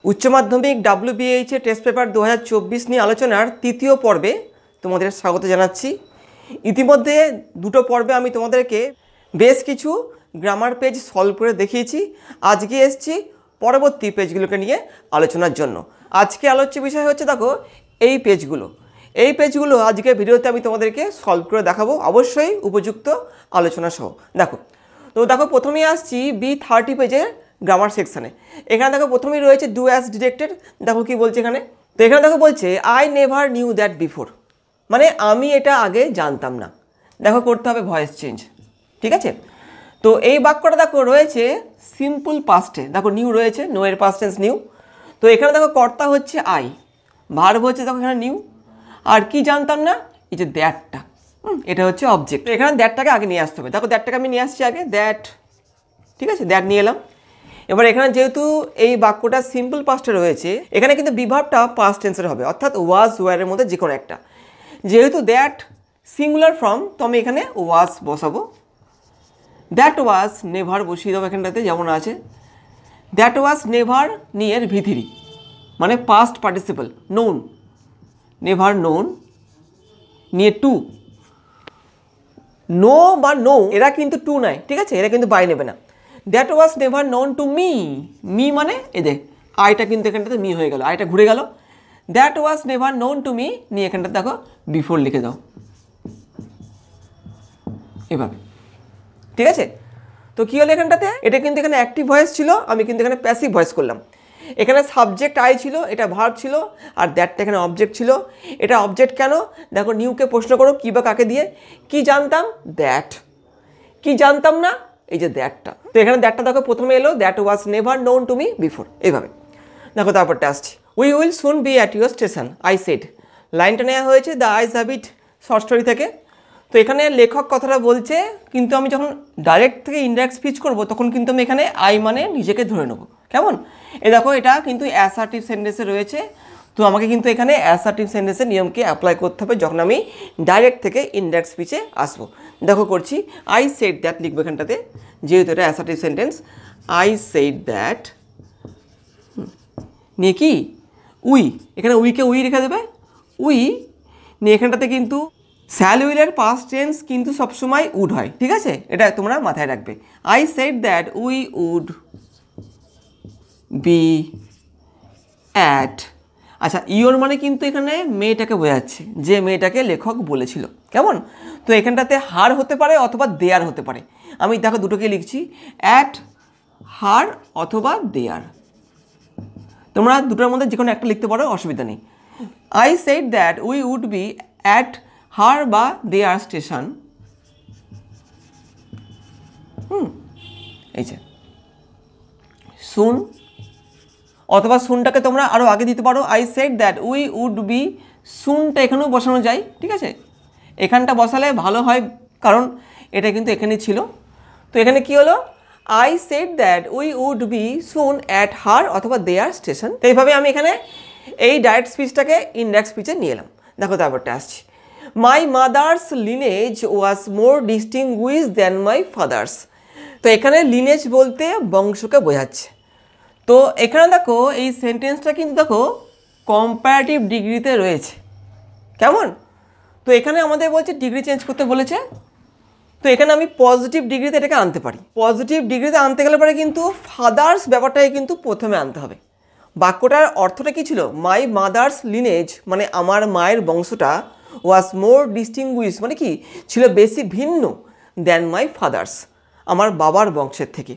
উচ্চ মাধ্যমিক WBH test paper 2024 নিয়ে আলোচনার তৃতীয় পর্বে তোমাদের স্বাগত জানাচ্ছি। ইতিমধ্যে দুটো পর্বে আমি তোমাদেরকে বেশ কিছু গ্রামার পেজ সলভ করে দেখিয়েছি। আজকে এসেছি পরবর্তী পেজগুলোকে নিয়ে আলোচনার জন্য। আজকে আলোচ্য বিষয় হচ্ছে দেখো এই পেজগুলো আজকে ভিডিওতে আমি তোমাদেরকে সলভ করে দেখাবো, অবশ্যই উপযুক্ত আলোচনা সহ। দেখো প্রথমেই আসছি B30 পেজের গ্রামার সেকশানে। এখানে দেখো প্রথমেই রয়েছে ডু অ্যাজ ডিরেক্টেড। দেখো কি বলছে এখানে, তো এখানে দেখো বলছে I never knew that before, মানে আমি এটা আগে জানতাম না। দেখো করতে হবে ভয়েস চেঞ্জ, ঠিক আছে। তো এই বাক্যটা দেখো রয়েছে সিম্পল পাস্টে, দেখো নিউ রয়েছে, নো এর পাস্ট টেন্স নিউ। তো এখানে দেখো কর্তা হচ্ছে আই, ভার্ব হচ্ছে দেখো এখানে নিউ, আর কি জানতাম না, এই যে দ্যাটটা, এটা হচ্ছে অবজেক্ট। এখানে দ্যাটটাকে আগে নিয়ে আসতে হবে। দেখো দ্যাটটাকে আমি নিয়ে আসছি আগে, দ্যাট, ঠিক আছে, দ্যাট নিয়ে এলাম। এবার এখানে যেহেতু এই বাক্যটা সিম্পল পাস্টে রয়েছে, এখানে কিন্তু বিভাবটা পাস্ট টেন্সের হবে, অর্থাৎ ওয়াজ ওয়ারের মধ্যে যে কোনো একটা। যেহেতু দ্যাট সিঙ্গুলার ফর্ম, তো আমি এখানে ওয়াজ বসাবো। দ্যাট ওয়াজ নেভার বসিয়ে দেবো এখানটাতে যেমন আছে। দ্যাট ওয়াজ নেভার নিয়ের ভিথিরি, মানে past participle, known, never known নিয়ে টু। নো বা নো এরা কিন্তু টু নাই, ঠিক আছে, এরা কিন্তু বাই নেবে না। That was never known to me, me মানে এদের আইটা কিন্তু এখানটাতে মি হয়ে গেল, আইটা ঘুরে গেল। That was never known to me নিয়ে এখানটাতে দেখো বিফোর লিখে দাও এভাবে, ঠিক আছে। তো কী হলো এখানটাতে, এটা কিন্তু এখানে অ্যাক্টিভ ভয়েস ছিল, আমি কিন্তু এখানে প্যাসিভ ভয়েস করলাম। এখানে সাবজেক্ট আই ছিল, এটা ভার্ব ছিল, আর দ্যাটটা এখানে অবজেক্ট ছিল। এটা অবজেক্ট কেন, দেখো নিউকে প্রশ্ন করো কী বা কাকে দিয়ে, কি জানতাম, দ্যাট, কি জানতাম না, এই যে দ্যাটটা। তো এখানে দ্যাটটা দেখো প্রথমে এলো, that was never known to me before, এইভাবে। দেখো তারপরটা আসছি, we will soon be at your station I said. লাইনটা নেওয়া হয়েছে the eyes have it short story থেকে। তো এখানে লেখক কথাটা বলছে, কিন্তু আমি যখন ডাইরেক্ট থেকে ইনডাইরেক্ট স্পিচ করব তখন কিন্তু আমি এখানে আই মানে নিজেকে ধরে নেব, কেমন। এই দেখো এটা কিন্তু অ্যাসার্টিভ সেন্টেন্সে রয়েছে, তো আমাকে কিন্তু এখানে অ্যাসার্টিভ সেন্টেন্সের নিয়মকে অ্যাপ্লাই করতে হবে যখন আমি ডাইরেক্ট থেকে ইনডাইরেক্ট স্পিচে আসবো। দেখো করছি, আই সেড দ্যাট লিখবো এখানটাতে, যেহেতু এটা assertive sentence. I said that নিয়ে কি উই, এখানে উইকে উই রেখে দেবে, উই নিয়ে এখানটাতে কিন্তু শ্যাল উইলের পাস্ট টেন্স কিন্তু সবসময় উড হয়, ঠিক আছে, এটা তোমরা মাথায় রাখবে। I said that we would be at, আচ্ছা ইওর মানে কিন্তু এখানে মেয়েটাকে বোঝাচ্ছে, যে মেয়েটাকে লেখক বলেছিল, কেমন। তো এখানটাতে হার হতে পারে অথবা দেয়ার হতে পারে, আমি দেখো দুটোকে লিখছি, অ্যাট হার অথবা দেয়ার, তোমরা দুটোর মধ্যে যে কোনো একটা লিখতে পারো, অসুবিধা নেই। I said that we would be at her বা দেয়ার স্টেশন, এই যে সুন, অথবা সুনটাকে তোমরা আরও আগে দিতে পারো, I said that we would be, সুনটা এখানেও বসানো যায়, ঠিক আছে, এখানটা বসালে ভালো হয় কারণ এটা কিন্তু এখানেই ছিল। তো এখানে কি হলো, I said that we would be soon at her অথবা দেয়ার স্টেশন। তো এইভাবে আমি এখানে এই ডাইরেক্ট স্পিচটাকে ইনডাইরেক্ট স্পিচে নিয়ে এলাম। দেখো তারপরটা আসছি, my mother's lineage was more distinguished than my father's. তো এখানে লিনেজ বলতে বংশকে বোঝাচ্ছে। তো এখানে দেখো এই সেন্টেন্সটা কিন্তু দেখো কম্পারেটিভ ডিগ্রিতে রয়েছে, কেমন। তো এখানে আমাদের বলছে ডিগ্রি চেঞ্জ করতে বলেছে, তো এখানে আমি পজিটিভ ডিগ্রিতে এটাকে আনতে পারি। পজিটিভ ডিগ্রিতে আনতে গেলে পরে কিন্তু ফাদার্স ব্যাপারটাকে কিন্তু প্রথমে আনতে হবে। বাক্যটার অর্থটা কী ছিল, মাই মাদার্স লিনেজ মানে আমার মায়ের বংশটা, ওয়াজ মোর ডিস্টিংগুইশড মানে কি ছিল, বেশি ভিন্ন, দ্যান মাই ফাদার্স আমার বাবার বংশের থেকে।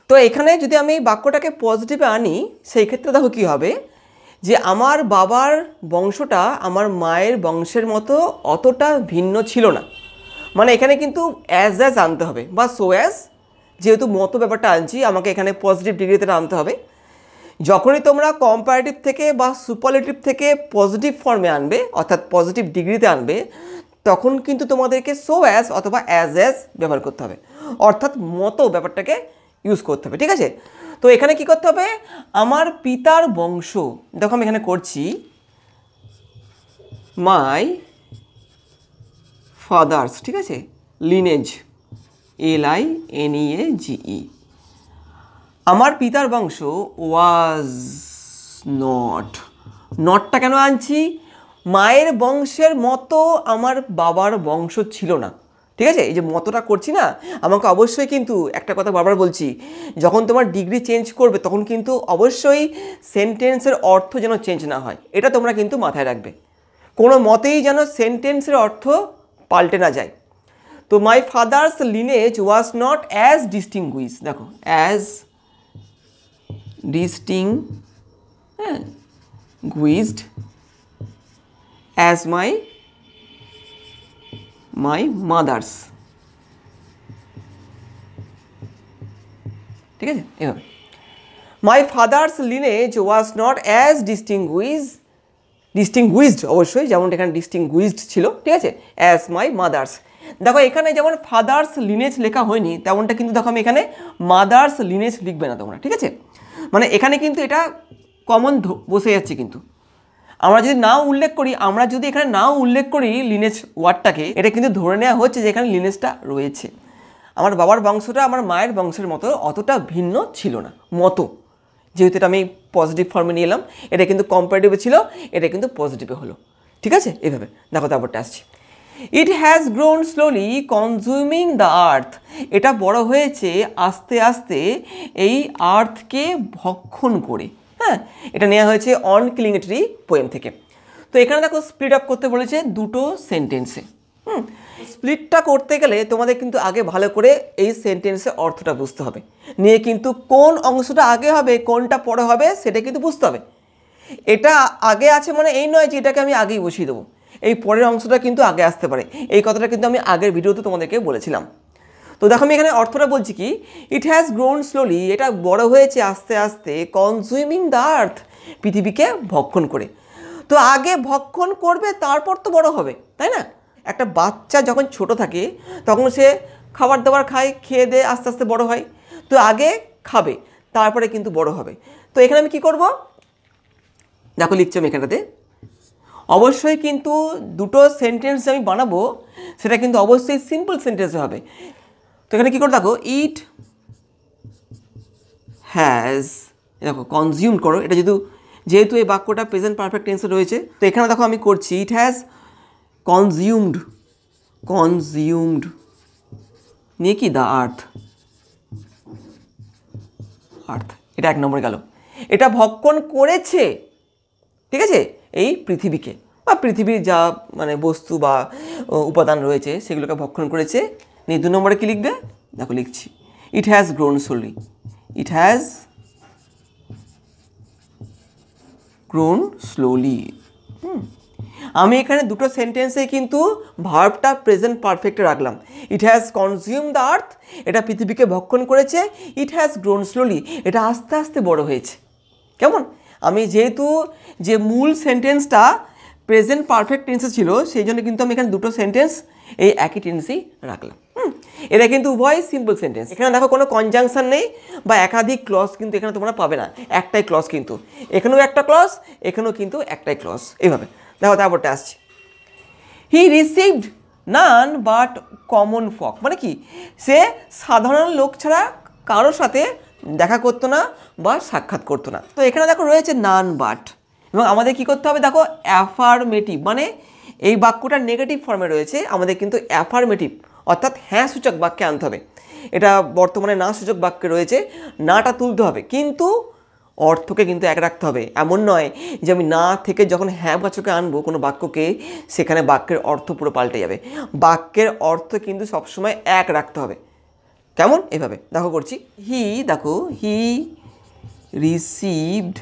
তো এখানে যদি আমি এই বাক্যটাকে পজিটিভে আনি, সেই ক্ষেত্রে দেখো কী হবে, যে আমার বাবার বংশটা আমার মায়ের বংশের মতো অতটা ভিন্ন ছিল না, মানে এখানে কিন্তু অ্যাজ আনতে হবে বা সো অ্যাজ, যেহেতু মতো ব্যাপারটা আনছি আমাকে এখানে পজিটিভ ডিগ্রিতে আনতে হবে। যখনই তোমরা কম্পারেটিভ থেকে বা সুপারলেটিভ থেকে পজিটিভ ফর্মে আনবে, অর্থাৎ পজিটিভ ডিগ্রিতে আনবে, তখন কিন্তু তোমাদেরকে সো অ্যাজ অথবা অ্যাজ ব্যবহার করতে হবে, অর্থাৎ মতো ব্যাপারটাকে ইউজ করতে হবে, ঠিক আছে। তো এখানে কি করতে হবে, আমার পিতার বংশ, দেখো আমি এখানে করছি মাই ফাদার্স, ঠিক আছে, লিনেজ LINEAGE, আমার পিতার বংশ ওয়াজ নট। নটটা কেন আনছি? মায়ের বংশের মতো আমার বাবার বংশ ছিল না, ঠিক আছে? এই যে মতোটা করছি না, আমাকে অবশ্যই কিন্তু একটা কথা বারবার বলছি, যখন তোমার ডিগ্রি চেঞ্জ করবে তখন কিন্তু অবশ্যই সেন্টেন্সের অর্থ যেন চেঞ্জ না হয়, এটা তোমরা কিন্তু মাথায় রাখবে। কোনো মতেই যেন সেন্টেন্সের অর্থ পাল্টে না যায়। তো my father's lineage was not as distinguish, দেখো as distinguished as my mother's, ঠিক আছে? এভাবে my father's lineage was not as distinguished অবশ্যই, যেমন এখানে ডিস্টিংগুইশড ছিল, ঠিক আছে, অ্যাজ মাই মাদার্স। দেখো এখানে যেমন ফাদার্স লিনেজ লেখা হয়নি, তেমনটা কিন্তু দেখো আমি এখানে মাদার্স লিনেজ লিখবে না তোমরা, ঠিক আছে? মানে এখানে কিন্তু এটা কমন বসে যাচ্ছে। কিন্তু আমরা যদি নাও উল্লেখ করি, এখানে নাও উল্লেখ করি লিনেজ ওয়ার্ডটাকে, এটা কিন্তু ধরে নেওয়া হচ্ছে যে এখানে লিনেজটা রয়েছে। আমার বাবার বংশটা আমার মায়ের বংশের মতো অতটা ভিন্ন ছিল না, মতো, যেহেতু এটা আমি পজিটিভ ফর্মে নিয়ে এলাম, এটা কিন্তু কম্পারেটিভে ছিল, এটা কিন্তু পজিটিভে হলো, ঠিক আছে? এভাবে দেখো তারপরটা আসছি। It has grown slowly consuming the earth, এটা বড় হয়েছে আস্তে আস্তে এই আর্থকে ভক্ষণ করে। হ্যাঁ, এটা নেওয়া হয়েছে on killing a tree poem থেকে। তো এখানে দেখো স্প্লিট আপ করতে বলেছে দুটো সেন্টেন্সে। স্প্লিটটা করতে গেলে তোমাদের কিন্তু আগে ভালো করে এই সেন্টেন্সের অর্থটা বুঝতে হবে, নিয়ে কিন্তু কোন অংশটা আগে হবে কোনটা পরে হবে সেটা কিন্তু বুঝতে হবে। এটা আগে আছে মানে এই নয় যে এটাকে আমি আগেই বসিয়ে দেবো, এই পরের অংশটা কিন্তু আগে আসতে পারে, এই কথাটা কিন্তু আমি আগের ভিডিওতে তোমাদেরকে বলেছিলাম। তো দেখো আমি এখানে অর্থটা বলছি কি, ইট হ্যাজ গ্রোন স্লোলি, এটা বড় হয়েছে আস্তে আস্তে, কনজিউমিং দ্য আর্থ, পৃথিবীকে ভক্ষণ করে। তো আগে ভক্ষণ করবে তারপর তো বড় হবে, তাই না? একটা বাচ্চা যখন ছোট থাকে তখন সে খাবার দাবার খায়, খেয়ে দিয়ে আস্তে আস্তে বড় হয়। তো আগে খাবে তারপরে কিন্তু বড় হবে। তো এখানে আমি কি করব, দেখো লিখছি আমি এখানটাতে, অবশ্যই কিন্তু দুটো সেন্টেন্স আমি বানাবো সেটা কিন্তু অবশ্যই সিম্পল সেন্টেন্সে হবে। তো এখানে কী করে দেখো, ইট হ্যাজ, দেখো কনজিউম করো, এটা যেহেতু এই বাক্যটা প্রেজেন্ট পারফেক্ট টেন্সে রয়েছে, তো এখানে দেখো আমি করছি ইট হ্যাজ কনজিউমড নিয়ে কি দ্য আর্থ, এটা এক নম্বরে গেল। এটা ভক্ষণ করেছে, ঠিক আছে, এই পৃথিবীকে বা পৃথিবীর যা মানে বস্তু বা উপাদান রয়েছে সেগুলোকে ভক্ষণ করেছে। নিয়ে দু নম্বরে কী লিখবে, দেখো লিখছি it has grown slowly, it has grown slowly. আমি এখানে দুটো সেন্টেন্সে কিন্তু ভার্বটা প্রেজেন্ট পারফেক্টে রাখলাম। It has consume the earth, এটা পৃথিবীকে ভক্ষণ করেছে। ইট হ্যাজ গ্রোন স্লোলি, এটা আস্তে আস্তে বড় হয়েছে। কেমন? আমি যেহেতু যে মূল সেন্টেন্সটা প্রেজেন্ট পারফেক্ট টেন্সে ছিল সেই জন্য কিন্তু আমি এখানে দুটো সেন্টেন্স এই একই টেন্সেই রাখলাম। এটা কিন্তু উভয় সিম্পল সেন্টেন্স। এখানে দেখো কোনো কনজাংশন নেই বা একাধিক ক্লজ কিন্তু এখানে তোমরা পাবে না, একটাই ক্লজ। কিন্তু এখানেও একটা ক্লজ, এখানেও কিন্তু একটাই ক্লজ। এইভাবে দেখো তারপরটা আসছে, he received none but common folk, মানে কি সে সাধারণ লোক ছাড়া কারোর সাথে দেখা করতো না বা সাক্ষাৎ করতো না। তো এখানে দেখো রয়েছে নান বাট, এবং আমাদের কি করতে হবে দেখো অ্যাফার্মেটিভ, মানে এই বাক্যটা নেগেটিভ ফর্মে রয়েছে, আমাদের কিন্তু অ্যাফার্মেটিভ অর্থাৎ হ্যাঁ সূচক বাক্যে আনতে হবে। এটা বর্তমানে না সূচক বাক্যে রয়েছে, নাটা তুলতে হবে কিন্তু অর্থকে কিন্তু এক রাখতে হবে। এমন নয় যে আমি না থেকে যখন হ্যাঁ বাচকে আনবো কোনো বাক্যকে সেখানে বাক্যের অর্থ পুরো পাল্টে যাবে। বাক্যের অর্থ কিন্তু সবসময় এক রাখতে হবে। কেমন? এভাবে দেখো করছি, দেখো হি রিসিভড,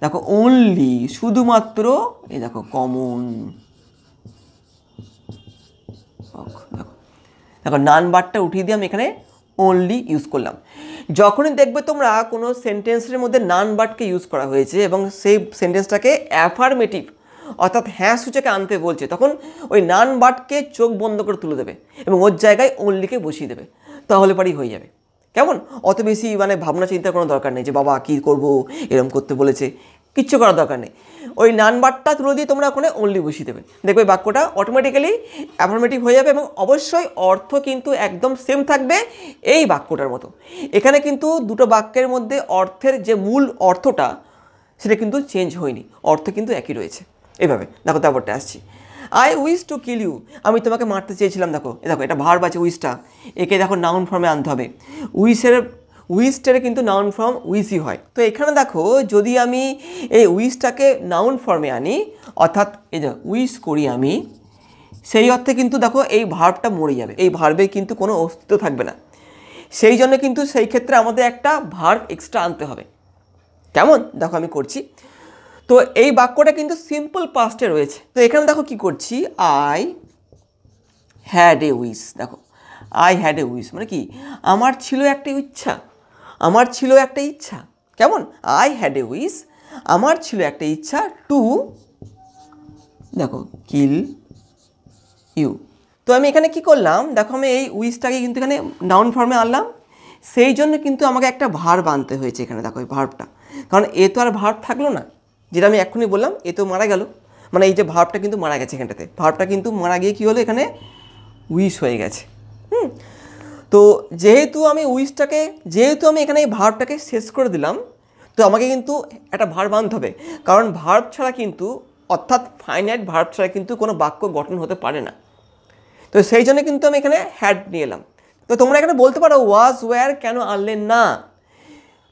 দেখো অনলি শুধুমাত্র, এই দেখো কমন, দেখো নান বারটা উঠিয়ে দিয়ে আমি এখানে অনলি ইউজ করলাম। যখনই দেখবে তোমরা কোনো সেন্টেন্সের মধ্যে নান বারকে ইউজ করা হয়েছে এবং সেই সেন্টেন্সটাকে অ্যাফার্মেটিভ অর্থাৎ হ্যাঁ সূচকে আনতে বলছে, তখন ওই নান বারকে চোখ বন্ধ করে তুলে দেবে এবং ওর জায়গায় অনলিকে বসিয়ে দেবে, তাহলে পরেই হয়ে যাবে। কেমন? অত বেশি মানে ভাবনা চিন্তার কোনো দরকার নেই যে বাবা কী করবো, এরকম করতে বলেছে, কিচ্ছু করার দরকার নেই। ওই নান বারটা তুলে দিয়ে তোমরা ওখানে অনলি বসিয়ে দেবে, দেখবে বাক্যটা অটোমেটিক্যালি অ্যাফার্মেটিভ হয়ে যাবে এবং অবশ্যই অর্থ কিন্তু একদম সেম থাকবে এই বাক্যটার মতো। এখানে কিন্তু দুটো বাক্যের মধ্যে অর্থের যে মূল অর্থটা সেটা কিন্তু চেঞ্জ হয়নি, অর্থ কিন্তু একই রয়েছে। এভাবে দেখো তারপরটা আসছি, I wish to kill you, আমি তোমাকে মারতে চেয়েছিলাম। দেখো দেখো এটা ভার্ব আছে উইশটা, একে দেখো নাউন ফর্মে আনতে হবে। উইশটারে কিন্তু নাউন ফর্ম উইশই হয়। তো এখানে দেখো যদি আমি এই উইশটাকে নাউন ফর্মে আনি, অর্থাৎ এই যে উইশ করি আমি, সেই অর্থে কিন্তু দেখো এই ভার্বটা মরে যাবে, এই ভার্বের কিন্তু কোনো অস্তিত্ব থাকবে না। সেই জন্য কিন্তু সেই ক্ষেত্রে আমাদের একটা ভার্ব এক্সট্রা আনতে হবে। কেমন দেখো আমি করছি। তো এই বাক্যটা কিন্তু সিম্পল পাস্টে রয়েছে। তো এখানে দেখো কি করছি, আই হ্যাড এ উইশ। দেখো আই হ্যাড এ উইশ মানে কি, আমার ছিল একটা ইচ্ছা, আমার ছিল একটা ইচ্ছা। কেমন, আই হ্যাড এ উইশ, আমার ছিল একটা ইচ্ছা টু দেখো কিল ইউ। তো আমি এখানে কি করলাম, দেখো আমি এই উইশটাকে কিন্তু এখানে নাউন ফর্মে আনলাম, সেই জন্য কিন্তু আমাকে একটা ভার্ব আনতে হয়েছে এখানে। দেখো এই ভার্বটা, কারণ এ তো আর ভার্ব থাকলো না, যেটা আমি এক্ষুনি বললাম, এ তো মারা গেল, মানে এই যে ভার্বটা কিন্তু মারা গেছে এখানটাতে, ভার্বটা কিন্তু মারা গিয়ে কী হলো, এখানে উইশ হয়ে গেছে। তো যেহেতু আমি এখানে এই ভার্বটাকে শেষ করে দিলাম, তো আমাকে কিন্তু একটা ভার্ব আনতে হবে, কারণ ভার্ব ছাড়া কিন্তু, অর্থাৎ ফাইনাইট ভার্ব ছাড়া কিন্তু কোনো বাক্য গঠন হতে পারে না। তো সেই জন্য কিন্তু আমি এখানে হ্যাড নিয়ে এলাম। তো তোমরা এখানে বলতে পারো ওয়াজ ওয়্যার কেন আনলেন না?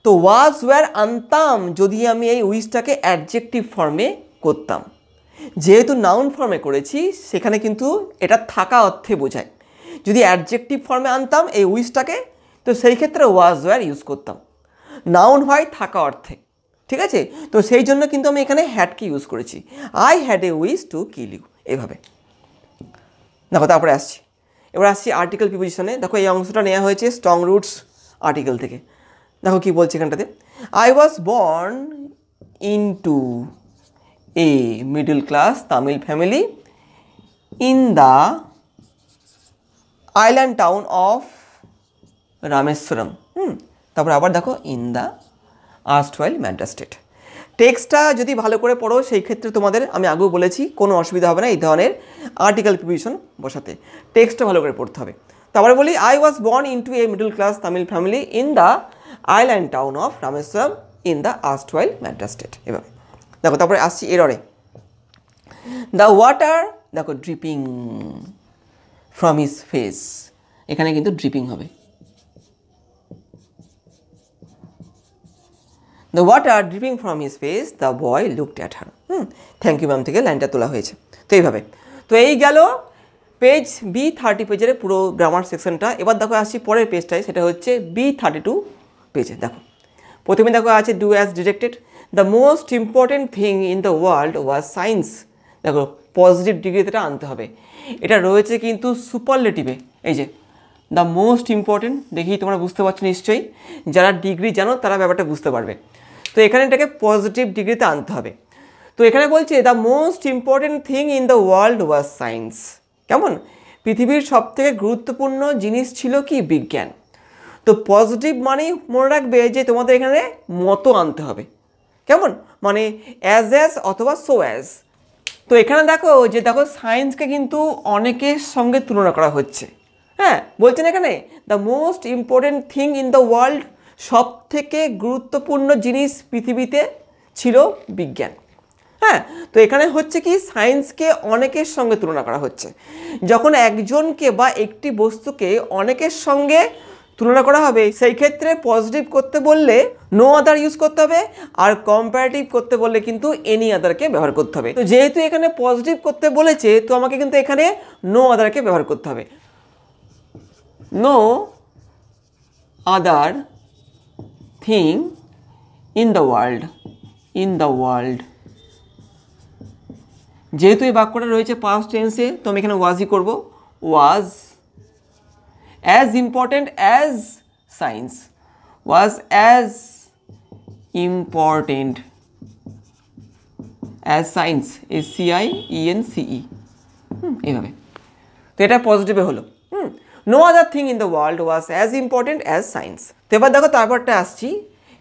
তো ওয়াজ ওয়্যার আনতাম যদি আমি এই উইশটাকে অ্যাডজেক্টিভ ফর্মে করতাম। যেহেতু নাউন ফর্মে করেছি, সেখানে কিন্তু এটা থাকা অর্থে বোঝায়। যদি অ্যাডজেক্টিভ ফর্মে আনতাম এই উইশটাকে, তো সেই ক্ষেত্রে ওয়াজ ওয়্যার ইউজ করতাম। নাউন হয় থাকা অর্থে, ঠিক আছে? তো সেই জন্য কিন্তু আমি এখানে হ্যাডকে ইউজ করেছি, I had a wish to kill you. এভাবে দেখো তারপরে এবার আসছি আর্টিকেল প্রিপোজিশনে। দেখো এই অংশটা নেওয়া হয়েছে স্ট্রং রুটস আর্টিকেল থেকে। দেখো কি বলছে এখানটাতে, I was born into a middle class Tamil family in the island town of Rameswaram. তারপরে আবার দেখো in the erstwhile Madras state. টেক্সটটা যদি ভালো করে পড়ো, সেই ক্ষেত্রে তোমাদের আমি আগেও বলেছি কোনো অসুবিধা হবে না এই ধরনের আর্টিকেল প্রিপোজিশন বসাতে। টেক্সটটা ভালো করে পড়তে হবে। তারপরে বলি, I was born into a middle class Tamil family in the island town of Rameswaram in the erstwhile Madras state. এভাবে দেখো তারপরে আসছি এররে, দ্য ওয়াটার দেখো ড্রিপিং ফ্রম হিজ ফেস, এখানে কিন্তু ড্রিপিং হবে। The water dripping from his face, the boy looked at her. Thank you ma'am থেকে লাইনটা তোলা হয়েছে। তো এইভাবে, তো এই গেল পেজ B30 পেজের পুরো গ্রামার সেকশনটা। এবার দেখো আসছি পরের পেজটায়, সেটা হচ্ছে B32 পেজে। দেখো প্রথমে দেখো আছে do as directed, the most important thing in the world was science. দেখো পজিটিভ ডিগ্রিতে আনতে হবে, এটা রয়েছে কিন্তু সুপারলেটিভে। এই যে দ্য মোস্ট ইম্পর্টেন্ট, দেখি তোমরা বুঝতে পারছো নিশ্চয়ই, যারা ডিগ্রি জানো তারা ব্যাপারটা বুঝতে পারবে। তো এখানে এটাকে পজিটিভ ডিগ্রিতে আনতে হবে। তো এখানে বলছে the most important thing in the world was science. কেমন, পৃথিবীর সবথেকে গুরুত্বপূর্ণ জিনিস ছিল কি, বিজ্ঞান। তো পজিটিভ মানেই মনে রাখবে যে তোমাদের এখানে মতো আনতে হবে। কেমন, মানে অ্যাজ অথবা সো অ্যাজ। তো এখানে দেখো যে দেখো সায়েন্সকে কিন্তু অনেকের সঙ্গে তুলনা করা হচ্ছে। হ্যাঁ, বলছেন এখানে the most important thing in the world, সব থেকে গুরুত্বপূর্ণ জিনিস পৃথিবীতে ছিল বিজ্ঞান। হ্যাঁ, তো এখানে হচ্ছে কি, সায়েন্সকে অনেকের সঙ্গে তুলনা করা হচ্ছে। যখন একজনকে বা একটি বস্তুকে অনেকের সঙ্গে তুলনা করা হবে, সেই ক্ষেত্রে পজিটিভ করতে বললে নো আদার ইউজ করতে হবে, আর কম্পারেটিভ করতে বললে কিন্তু এনি আদারকে ব্যবহার করতে হবে। তো যেহেতু এখানে পজিটিভ করতে বলেছে, তো আমাকে কিন্তু এখানে নো আদারকে ব্যবহার করতে হবে। No other thing in the world, যেহেতু এই বাক্যটা রয়েছে পাস্ট টেন্সে, তো আমি এখানে ওয়াজই করব, was as important as science, was as important as science, SCIENCE। এইভাবে, তো এটা পজিটিভে হলো। No other thing in the world was as important as science. তো এবার দেখো তারপরটা আসছি,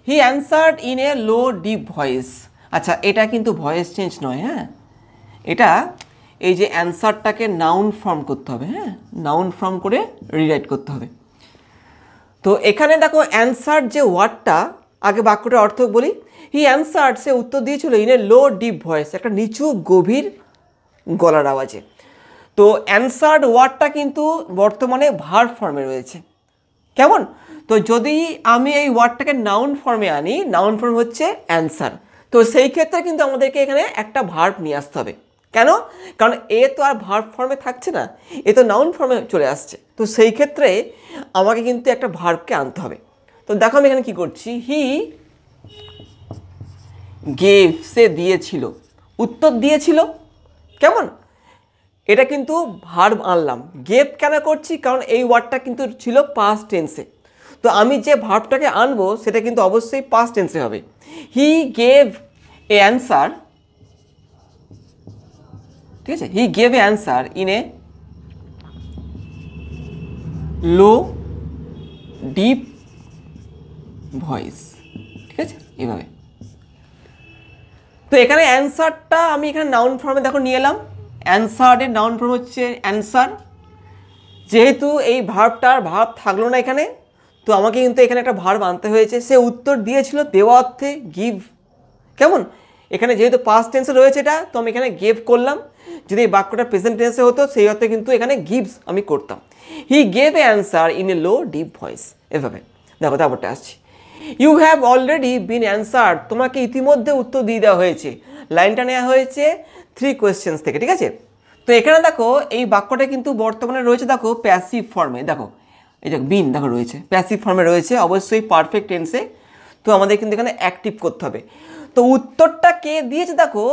he answered in a low deep voice. আচ্ছা, এটা কিন্তু ভয়েস চেঞ্জ নয়। হ্যাঁ, এটা এই যে অ্যান্সারটাকে নাউন ফর্ম করতে হবে। হ্যাঁ, নাউন ফর্ম করে রিরাইট করতে হবে। তো এখানে দেখো অ্যান্সার যে ওয়ার্ডটা, আগে বাক্যটার অর্থ বলি, হি অ্যান্সার্ড, সে উত্তর দিয়েছিল in a low deep voice, একটা নিচু গভীর গলার আওয়াজে। তো অ্যান্সার্ড ওয়ার্ডটা কিন্তু বর্তমানে ভার্ব ফর্মে রয়েছে। কেমন? তো যদি আমি এই ওয়ার্ডটাকে নাউন ফর্মে আনি, নাউন ফর্ম হচ্ছে অ্যান্সার, তো সেই ক্ষেত্রে কিন্তু আমাদেরকে এখানে একটা ভার্ব নিয়ে আসতে হবে। কেন? কারণ এ তো আর ভার্ব ফর্মে থাকছে না, এ তো নাউন ফর্মে চলে আসছে। তো সেই ক্ষেত্রে আমাকে কিন্তু একটা ভার্বকে আনতে হবে। তো দেখো আমি এখানে কি করছি, হি গেভ, সে দিয়েছিল, উত্তর দিয়েছিল। কেমন? এটা কিন্তু ভার্ব আনলাম। গেভ কেন করছি? কারণ এই ওয়ার্ডটা কিন্তু ছিল পাস্ট টেন্সে। তো আমি যে ভার্বটাকে আনবো সেটা কিন্তু অবশ্যই পাস্ট টেন্সে হবে। হি গেভ এ অ্যান্সার, ঠিক আছে, হি gave a answer in a low deep voice, ঠিক আছে, এইভাবে। তো এখানে অ্যান্সারটা আমি এখানে নাউন ফর্মে দেখো নিয়ে এলাম। অ্যান্সারের নাউন ফর্ম হচ্ছে অ্যান্সার। যেহেতু এই ভার্বটার ভার্ব থাকলো না এখানে, তো আমাকে কিন্তু এখানে একটা ভার্ব আনতে হয়েছে। সে উত্তর দিয়েছিল, দেওয়া অর্থে গিভ। কেমন? এখানে যেহেতু পাস্ট টেন্সে রয়েছে এটা, তো আমি এখানে গেভ করলাম। যদি এই বাক্যটা প্রেজেন্ট টেন্সে হতো সেই অর্থে কিন্তু এখানে গিভস আমি করতাম। He gave a answer in a low deep voice, এভাবে। দেখো তারপরটা আসছি, you have already been answered, তোমাকে ইতিমধ্যে উত্তর দিয়ে দেওয়া হয়েছে। লাইনটা নেওয়া হয়েছে 3 কোয়েশ্চেন্স থেকে, ঠিক আছে। তো এখানে দেখো এই বাক্যটা কিন্তু বর্তমানে রয়েছে দেখো প্যাসিভ ফর্মে। দেখো এই যে বিন দেখো রয়েছে প্যাসিভ ফর্মে রয়েছে, অবশ্যই পারফেক্ট টেন্সে। তো আমাদের কিন্তু এখানে অ্যাক্টিভ করতে হবে। তো উত্তরটা কে দিয়েছে দেখো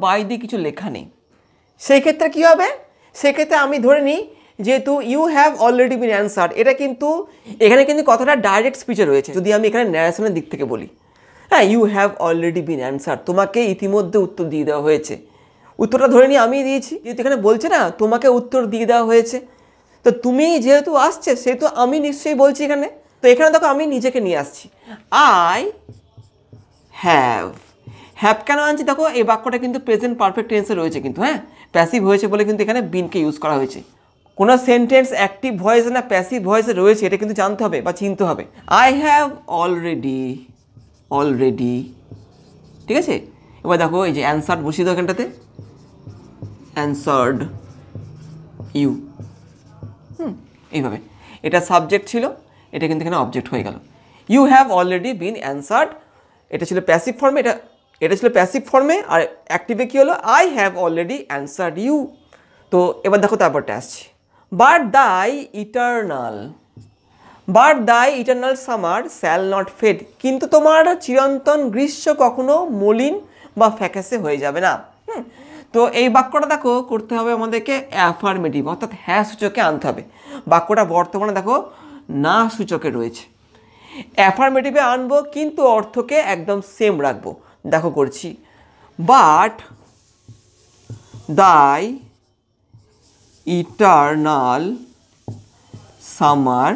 বাই দিয়ে কিছু লেখা নেই। সেই ক্ষেত্রে কী হবে? সেক্ষেত্রে আমি ধরে নিই যেহেতু you have already been answered, এটা কিন্তু এখানে কিন্তু কথাটা ডাইরেক্ট স্পিচে রয়েছে। যদি আমি এখানে ন্যারেশনের দিক থেকে বলি, হ্যাঁ, you have already been answered, তোমাকে ইতিমধ্যে উত্তর দিয়ে দেওয়া হয়েছে। উত্তরটা ধরে নিয়ে আমি দিয়েছি, যেহেতু এখানে বলছে না তোমাকে উত্তর দিয়ে দেওয়া হয়েছে, তো তুমি যেহেতু আসছে সেহেতু আমি নিশ্চয়ই বলছি এখানে। তো এখানে দেখো আমি নিজেকে নিয়ে আসছি, আই হ্যাভ। হ্যাভ কেন আনছি? দেখো এই বাক্যটা কিন্তু প্রেজেন্ট পারফেক্ট টেন্সে রয়েছে কিন্তু, হ্যাঁ, প্যাসিভ হয়েছে বলে কিন্তু এখানে বিনকে ইউজ করা হয়েছে। কোনো সেন্টেন্স অ্যাক্টিভ ভয়েসে না প্যাসিভ ভয়েসে রয়েছে এটা কিন্তু জানতে হবে বা চিনতে হবে। আই হ্যাভ অলরেডি, ঠিক আছে। এবার দেখো এই যে অ্যান্সার্ড বসিয়ে দাও এখানটাতে, অ্যান্সার্ড ইউ, এইভাবে। এটা সাবজেক্ট ছিল, এটা কিন্তু এখানে অবজেক্ট হয়ে গেল। You have already been answered, এটা ছিল প্যাসিভ ফর্মে, এটা ছিল প্যাসিভ ফর্মে। আর অ্যাক্টিভে কী হলো? I have already answered you. তো এবার দেখো তারপরটা আসছি, but thy eternal summer shall not fade, কিন্তু তোমার চিরন্তন গ্রীষ্ম কখনো মলিন বা ফ্যাকাসে হয়ে যাবে না। তো এই বাক্যটা দেখো করতে হবে আমাদেরকে অ্যাফার্মেটিভ, অর্থাৎ হ্যাঁ সূচকে আনতে হবে। বাক্যটা বর্তমানে দেখো না সূচকে রয়েছে, অ্যাফার্মেটিভে আনবো কিন্তু অর্থকে একদম সেম রাখবো। দেখো করছি, but thy eternal summer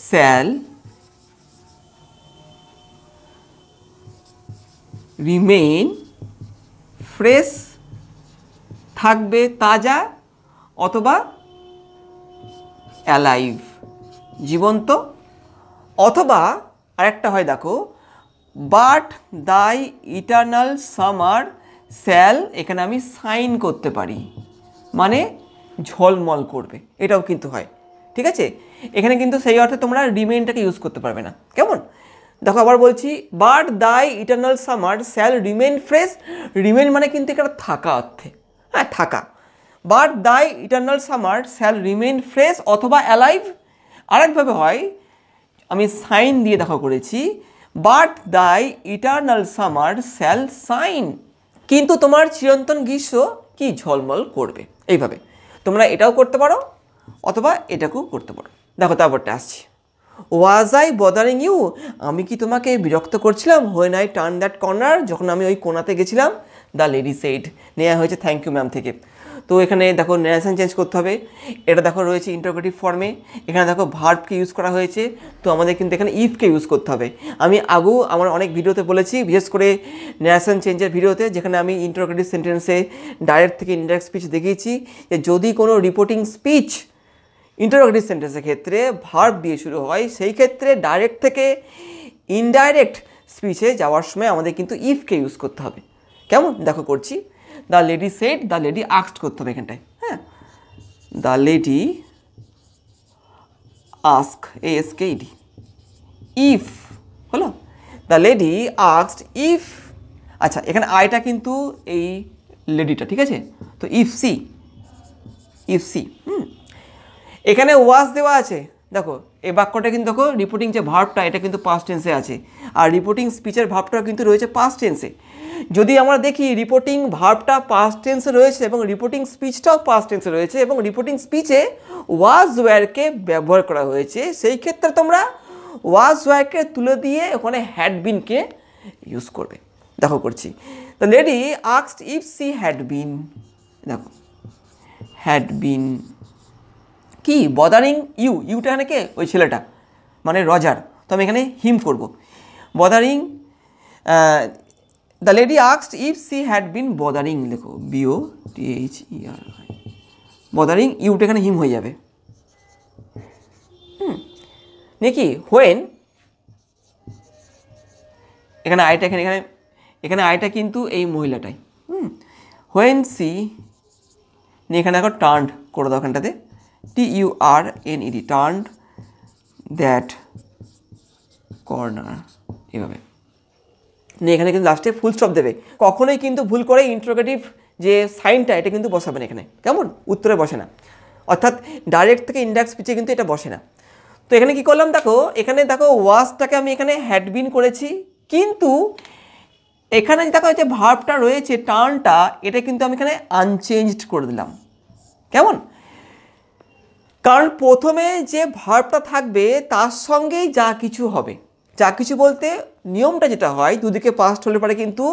shall remain fresh, থাকবে তাজা অথবা অ্যালাইভ, জীবন্ত। অথবা আরেকটা হয় দেখো, but thy eternal summer shall, এখানে আমি সাইন করতে পারি, মানে ঝলমল করবে, এটাও কিন্তু হয়, ঠিক আছে। এখানে কিন্তু সেই অর্থে তোমরা রিমেইনটাকে ইউজ করতে পারবে না। কেমন? দেখো আবার বলছি, but thy eternal summer shall remain fresh. Remain মানে কিন্তু এখানে থাকা অর্থে, হ্যাঁ, থাকা। But thy eternal summer shall remain fresh অথবা অ্যালাইভ। আরেকভাবে হয়, আমি সাইন দিয়ে দেখা করেছি, but thy eternal summer shall sign, কিন্তু তোমার চিরন্তন গ্রীষ্ম কি ঝলমল করবে। এইভাবে তোমরা এটাও করতে পারো অথবা এটাকেও করতে পারো। দেখো তারপরটা আসছি, ওয়াজ আই বদারিং ইউ, আমি কি তোমাকে বিরক্ত করছিলাম? When I turn that corner, যখন আমি ওই কোণাতে গেছিলাম। দ্য লেডি সেড, নেওয়া হয়েছে থ্যাংক ইউ ম্যাম থেকে। তো এখানে দেখো ন্যারেশন চেঞ্জ করতে হবে, এটা দেখো রয়েছে ইন্টারোগেটিভ ফর্মে। এখানে দেখো ভার্বকে ইউজ করা হয়েছে, তো আমাদের কিন্তু এখানে ইফকে ইউজ করতে হবে। আমি আগেও আমার অনেক ভিডিওতে বলেছি, বিশেষ করে ন্যারেশন চেঞ্জের ভিডিওতে, যেখানে আমি ইন্টারোগেটিভ সেন্টেন্সে ডাইরেক্ট থেকে ইনডাইরেক্ট স্পিচ দেখিয়েছি, যে যদি কোনো রিপোর্টিং স্পিচ ইন্টারোগেটিভ সেন্টেন্সের ক্ষেত্রে ভার্ব দিয়ে শুরু হয়, সেই ক্ষেত্রে ডাইরেক্ট থেকে ইনডাইরেক্ট স্পিচে যাওয়ার সময় আমাদের কিন্তু ইফকে ইউজ করতে হবে। কেমন দেখো করছি, the lady said, the lady asked করতে হবে এখানটায়। হ্যাঁ, the lady ask, ASKED, if হলো, দ্য লেডি আস্কড ইফ। আচ্ছা, এখানে আইটা কিন্তু এই লেডিটা, ঠিক আছে? তো ইফ সি, এখানে ওয়াজ দেওয়া আছে। দেখো এই বাক্যটা কিন্তু দেখো রিপোর্টিং যে ভার্বটা এটা কিন্তু পাস্ট টেন্সে আছে, আর রিপোর্টিং স্পিচের ভার্বটাও কিন্তু রয়েছে পাস্ট টেন্সে। যদি আমরা দেখি রিপোর্টিং ভার্বটা পাস্ট টেন্সে রয়েছে এবং রিপোর্টিং স্পিচটাও পাস্ট টেন্সে রয়েছে এবং রিপোর্টিং স্পিচে ওয়াজ ওয়্যারকে ব্যবহার করা হয়েছে, সেই ক্ষেত্রে তোমরা ওয়াজ ওয়্যারকে তুলে দিয়ে ওখানে হ্যাড বিনকে ইউজ করবে। দেখো করছি, the lady asked if she had been. দেখো হ্যাড বিন কি বদারিং ইউটা এখানে কে? ওই ছেলেটা মানে রজার, তো আমি এখানে হিম করব। Bothering, the lady asked if she had been bothering, লেখো BOTHER, বদারিং ইউটা এখানে হিম হয়ে যাবে। নাকি হোয়েন, এখানে আইটা এখানে আইটা কিন্তু এই মহিলাটাই। হোয়েন সি, এখানে দেখো টার্ন করে দাও, এখানটাতে TURNED, টার্নড দ্যাট কর্নার, এভাবে নিয়ে এখানে কিন্তু লাস্টে ফুল স্টপ দেবে। কখনোই কিন্তু ভুল করে ইন্টারোগেটিভ যে সাইনটা এটা কিন্তু বসাবে না এখানে, কেমন? উত্তরে বসে না, অর্থাৎ ডাইরেক্ট থেকে ইনডাইরেক্ট স্পিচে কিন্তু এটা বসে না। তো এখানে কি করলাম দেখো, এখানে দেখো ওয়াজটাকে আমি এখানে হ্যাড বিন করেছি, কিন্তু এখানে দেখো যে ভার্বটা রয়েছে টার্নটা, এটা কিন্তু আমি এখানে আনচেঞ্জড করে দিলাম। কেমন? কারণ প্রথমে যে ভার্বটা থাকবে তার সঙ্গেই যা কিছু হবে, যা কিছু বলতে নিয়মটা যেটা হয় দুদিকে পাস্ট হলে পরে কিন্তু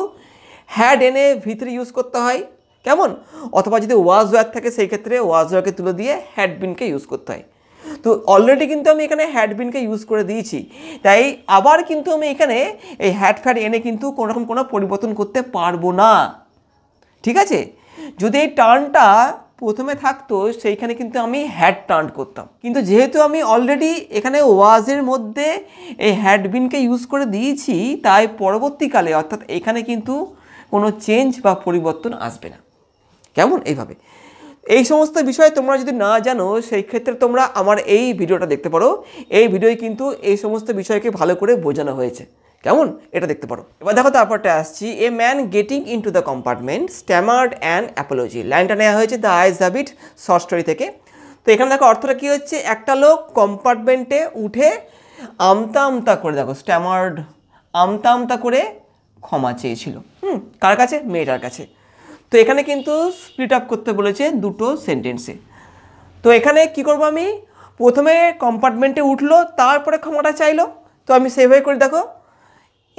হ্যাড এনে ভিতরে ইউজ করতে হয়, কেমন? অথবা যদি ওয়াজ ওয়্যার থাকে সেই ক্ষেত্রে ওয়াজ ওয়্যারকে তুলে দিয়ে হ্যাড বিনকে ইউজ করতে হয়। তো অলরেডি কিন্তু আমি এখানে হ্যাড বিনকে ইউজ করে দিয়েছি, তাই আবার কিন্তু আমি এখানে এই হ্যাড ফ্যাড এনে কিন্তু কোনোরকম কোনো পরিবর্তন করতে পারবো না, ঠিক আছে? যদি এই টার্নটা প্রথমে থাকতো সেইখানে কিন্তু আমি হ্যাড টার্ন করতাম, কিন্তু যেহেতু আমি অলরেডি এখানে ওয়াজের মধ্যে এই হ্যাড বিনকে ইউজ করে দিয়েছি, তাই পরবর্তীকালে অর্থাৎ এখানে কিন্তু কোনো চেঞ্জ বা পরিবর্তন আসবে না। কেমন? এইভাবে এই সমস্ত বিষয় তোমরা যদি না জানো সেই ক্ষেত্রে তোমরা আমার এই ভিডিওটা দেখতে পারো, এই ভিডিওয় কিন্তু এই সমস্ত বিষয়কে ভালো করে বোঝানো হয়েছে। কেমন? এটা দেখতে পারো। এবার দেখো তারপরটা আসছি, a man getting into the compartment stammered an apology. লাইনটা নেওয়া হয়েছে the eyes have it short story থেকে। তো এখানে দেখো অর্থটা কী হচ্ছে, একটা লোক কম্পার্টমেন্টে উঠে আমতা আমতা করে, দেখো স্ট্যামার্ড, আমতা আমতা করে ক্ষমা চেয়েছিল। কার কাছে? মেয়েটার কাছে। তো এখানে কিন্তু স্প্লিট আপ করতে বলেছে দুটো সেন্টেন্সে। তো এখানে কি করব, আমি প্রথমে কম্পার্টমেন্টে উঠলো তারপরে ক্ষমাটা চাইলো, তো আমি সেভাবে করে দেখো,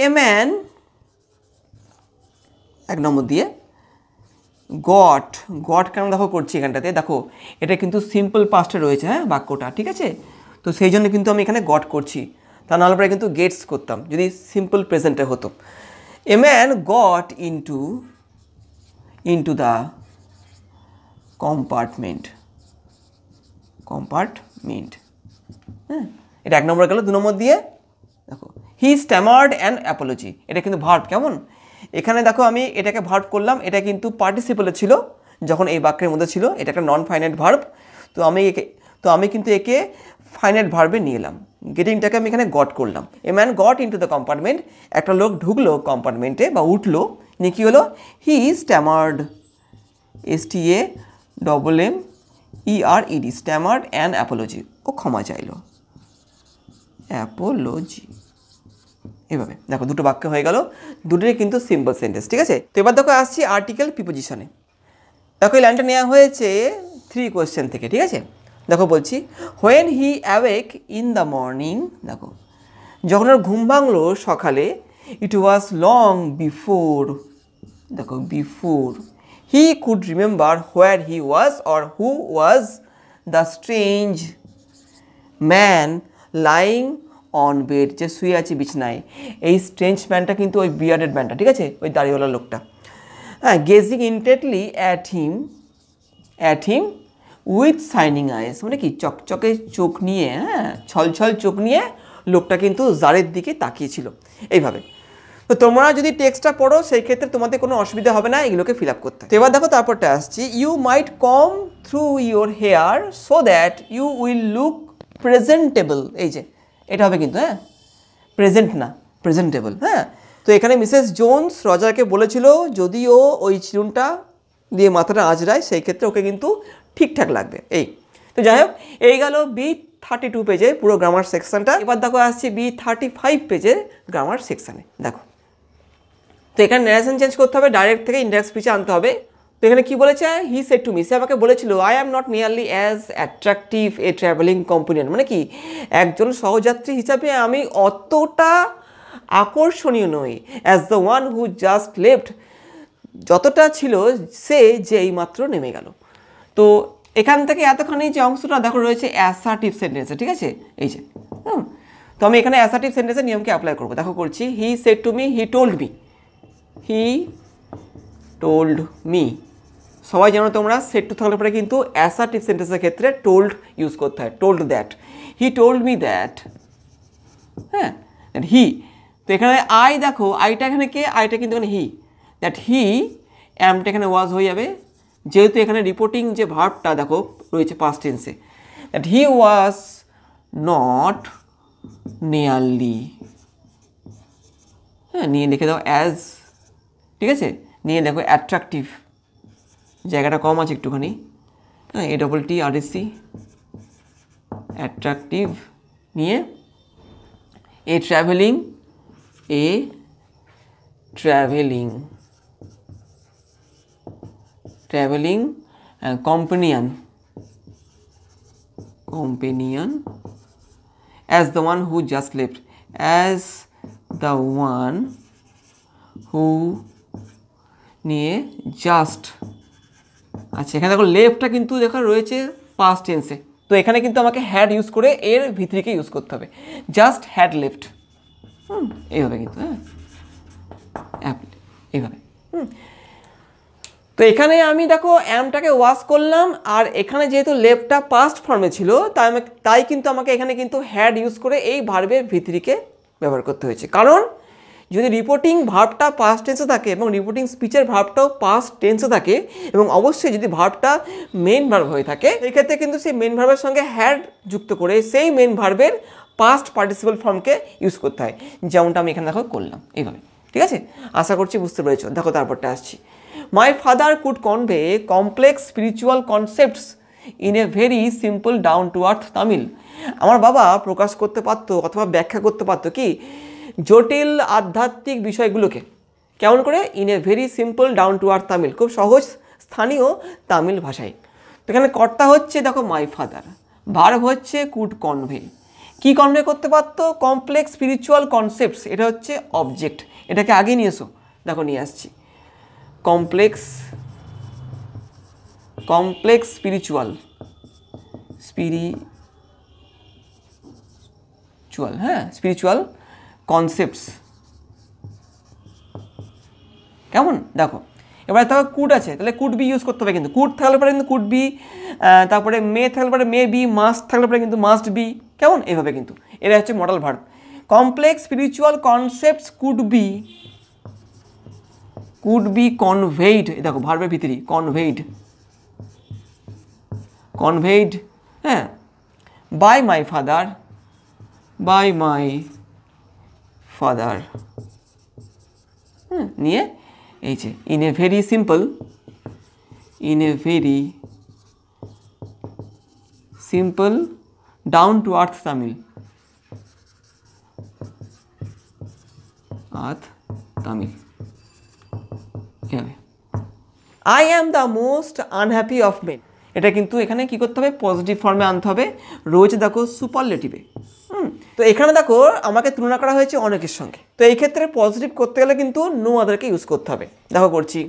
এ ম্যান এক নম্বর দিয়ে গট কেন দেখো করছি এখানটাতে, দেখো এটা কিন্তু সিম্পল পাস্টে রয়েছে, হ্যাঁ বাক্যটা, ঠিক আছে? তো সেই জন্য কিন্তু আমি এখানে গট করছি, তা নাহলে পরে কিন্তু গেটস করতাম যদি সিম্পল প্রেজেন্টে হতো। এ man got into the compartment, হ্যাঁ এটা এক নম্বর গেল। দু নম্বর দিয়ে দেখো হি স্ট্যামার্ড অ্যান অ্যাপোলজি, এটা কিন্তু ভার্ব। কেমন? এখানে দেখো আমি এটাকে ভার্ব করলাম, এটা কিন্তু পার্টিসিপলে ছিল যখন এই বাক্যের মধ্যে ছিল, এটা একটা নন ফাইনাইট ভার্ব। তো আমি কিন্তু একে ফাইনাইট ভার্বে নিয়ে এলাম, গেটিংটাকে আমি এখানে গট করলাম। এ man got into the compartment, একটা লোক ঢুকলো কম্পার্টমেন্টে বা উঠলো, নিয়ে কী হলো, হি স্ট্যামার্ড, STAMMERED, স্ট্যামার্ড অ্যান অ্যাপোলজি, ও ক্ষমা চাইলো, অ্যাপোলজি। এভাবে দেখো দুটো বাক্য হয়ে গেল, দুটোই কিন্তু সিম্পল সেন্টেন্স, ঠিক আছে? তো এবার দেখো আসছি আর্টিকেল প্রিপোজিশনে। দেখো এই লাইনটা নেওয়া হয়েছে 3 কোয়েশ্চেন থেকে, ঠিক আছে? দেখো বলছি, when he awake in the morning, দেখো যখন ওর ঘুম ভাঙলো সকালে, ইট ওয়াজ লং বিফোর, দেখো before he could remember where he was or who was the strange man lying on bed, যে শুয়ে আছে বিছনায়। এই স্ট্রেঞ্জ ম্যানটা কিন্তু ওই বিয়ার্ডেড ম্যানটা, ঠিক আছে, ওই দাড়িওয়ালা লোকটা। হ্যাঁ, gazing intently at him with shining eyes, মানে কি চকচকে চোখ নিয়ে, হ্যাঁ ছলছল চোখ নিয়ে লোকটা কিন্তু জারের দিকে তাকিয়েছিল এইভাবে। তো তোমরা যদি টেক্সটটা পড়ো সেই ক্ষেত্রে তোমাদের কোনো অসুবিধা হবে না এগুলোকে ফিল আপ করতে। তো এবার দেখো তারপরটা আসছি, you might comb through your hair so that you will look presentable. এই যে এটা হবে কিন্তু, হ্যাঁ প্রেজেন্ট না প্রেজেন্টেবল। হ্যাঁ, তো এখানে মিসেস জোন্স রজারকে বলেছিল যদি ও ওই চিরুনটা দিয়ে মাথাটা আঁচড়ায় সেই ক্ষেত্রে ওকে কিন্তু ঠিকঠাক লাগবে। এই তো যাই হোক, এই গেল B32 পেজে পুরো গ্রামার সেকশনটা। এবার দেখো আসছি B35 পেজের গ্রামার সেকশানে। দেখো তো এখানে ন্যারেশন চেঞ্জ করতে হবে, ডাইরেক্ট থেকে ইনডাইরেক্ট স্পিচে আনতে হবে। তো এখানে কী বলেছে, হি সেড টু মি, সে আমাকে বলেছিল I am not nearly as attractive A travelling companion, মানে কি একজন সহযাত্রী হিসাবে আমি অতটা আকর্ষণীয় নই, as the one who just left, যতটা ছিল সে যে এইমাত্র নেমে গেল। তো এখান থেকে এতখানি যে অংশটা দেখো রয়েছে অ্যাসার্টিভ সেন্টেন্সে, ঠিক আছে এই যে। তো আমি এখানে অ্যাসার্টিভ সেন্টেন্সের নিয়মকে অ্যাপ্লাই করবো। দেখো করছি, he said to me, he told me, he told me. সবাই জানো তোমরা সেড টু থাকলে পরে কিন্তু অ্যাসার্টিভ সেন্টেন্সের ক্ষেত্রে টোল্ড ইউজ করতে হয়, told that, he told me that, হ্যাঁ হি। তো এখানে আই দেখো, আইটা এখানে কে, আইটা কিন্তু এখানে হি, দ্যাট হি, অ্যামটা এখানে ওয়াজ হয়ে যাবে, যেহেতু এখানে রিপোর্টিং যে ভার্বটা দেখো রয়েছে পাস্ট টেন্সে, that he was not nearly, হ্যাঁ নিয়ে লিখে দাও অ্যাজ, ঠিক আছে নিয়ে দেখো অ্যাট্রাকটিভ, জায়গাটা কম আছে একটুখানি, হ্যাঁ ATT অ্যাট্রাকটিভ, নিয়ে এ travelling companion as the one who just left, as the one who নিয়ে জাস্ট, আচ্ছা এখানে দেখো লেফটটা কিন্তু দেখো রয়েছে পাস্ট টেন্সে, তো এখানে কিন্তু আমাকে হ্যাড ইউজ করে এর ভিতরিকে ইউজ করতে হবে, জাস্ট হ্যাড লেফট, এইভাবে কিন্তু, হ্যাঁ এইভাবে। তো এখানে আমি দেখো অ্যামটাকে ওয়াশ করলাম, আর এখানে যেহেতু লেফটটা পাস্ট ফর্মে ছিল তাই কিন্তু আমাকে এখানে কিন্তু হ্যাড ইউজ করে এই ভার্বের ভিতরিকে ব্যবহার করতে হয়েছে। কারণ যদি রিপোর্টিং ভার্বটা পাস্ট টেন্সে থাকে এবং রিপোর্টিং স্পিচের ভার্বটাও পাস্ট টেন্সে থাকে এবং অবশ্যই যদি ভার্বটা মেইন ভার্ব হয়ে থাকে সেই ক্ষেত্রে কিন্তু সেই মেইন ভার্বের সঙ্গে হ্যাড যুক্ত করে সেই মেইন ভার্বের পাস্ট পার্টিসিপল ফর্মকে ইউজ করতে হয়, যেমনটা আমি এখানে দেখো করলাম এইভাবে, ঠিক আছে। আশা করছি বুঝতে পেরেছো। দেখো তারপরটা আসছি, my father could convey complex spiritual concepts in a very simple down to earth Tamil. আমার বাবা প্রকাশ করতে পারতো অথবা ব্যাখ্যা করতে পারতো কি জটিল আধ্যাত্মিক বিষয়গুলোকে কেমন করে, in a very simple down to earth Tamil, খুব সহজ স্থানীয় তামিল ভাষায়। তো এখানে কর্তা হচ্ছে দেখো মাই ফাদার, ভার্ব হচ্ছে কুড কনভে, কি কনভে করতে পারতো, কমপ্লেক্স স্পিরিচুয়াল কনসেপ্টস, এটা হচ্ছে অবজেক্ট, এটাকে আগে নিয়ে এসো, দেখো নিয়ে আসছি, কমপ্লেক্স স্পিরিচুয়াল, হ্যাঁ স্পিরিচুয়াল কনসেপ্টস, কেমন দেখো। এবার তাহলে কুড আছে, তাহলে কুড বি ইউজ করতে হবে, কিন্তু কুড থাকলে পরে কিন্তু কুড বি, তারপরে মে থাকলে পরে মে বি, মাস্ট থাকলে পরে কিন্তু মাস্ট বি, কেমন এইভাবে কিন্তু এটা হচ্ছে modal verb. Complex spiritual concepts could be conveyed, দেখো ভার্বের ভিতরে কনভেইড, হ্যাঁ বাই মাই ফাদার, নিয়ে এই যে in a very simple down to earth Tamil, I am the most unhappy of men, এটা কিন্তু এখানে কি করতে হবে, পজিটিভ ফর্মে আনতে হবে, রয়েছে দেখো সুপারলেটিভে। তো এখানে দেখো আমাকে তুলনা করা হয়েছে অনেকের সঙ্গে, তো এই ক্ষেত্রে পজিটিভ করতে গেলে কিন্তু নো আদারকে ইউজ করতে হবে। দেখো করছি,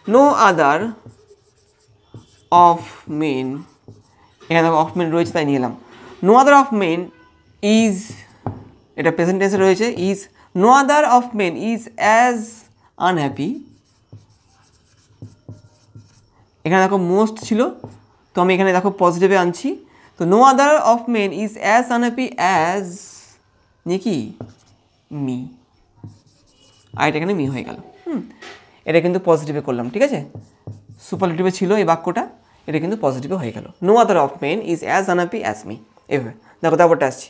নো আদার অফ মেন, এখানে দেখো অফ মেন রয়েছে তাই নিয়ে এলাম, no other of men is, এটা প্রেজেন্ট টেন্সে রয়েছে is, no other of men is as unhappy এখানে দেখো মোস্ট ছিল, তো আমি এখানে দেখো পজিটিভে আনছি। তো no other of men is as unhappy as কি মি, আর এটা এখানে মি হয়ে গেল। এটা কিন্তু পজিটিভে করলাম, ঠিক আছে, সুপারলেটিভে ছিল এই বাক্যটা, এটা কিন্তু পজিটিভে হয়ে গেল। No other of men is as unhappy as me, এভাবে দেখো। তারপরটা আসছি,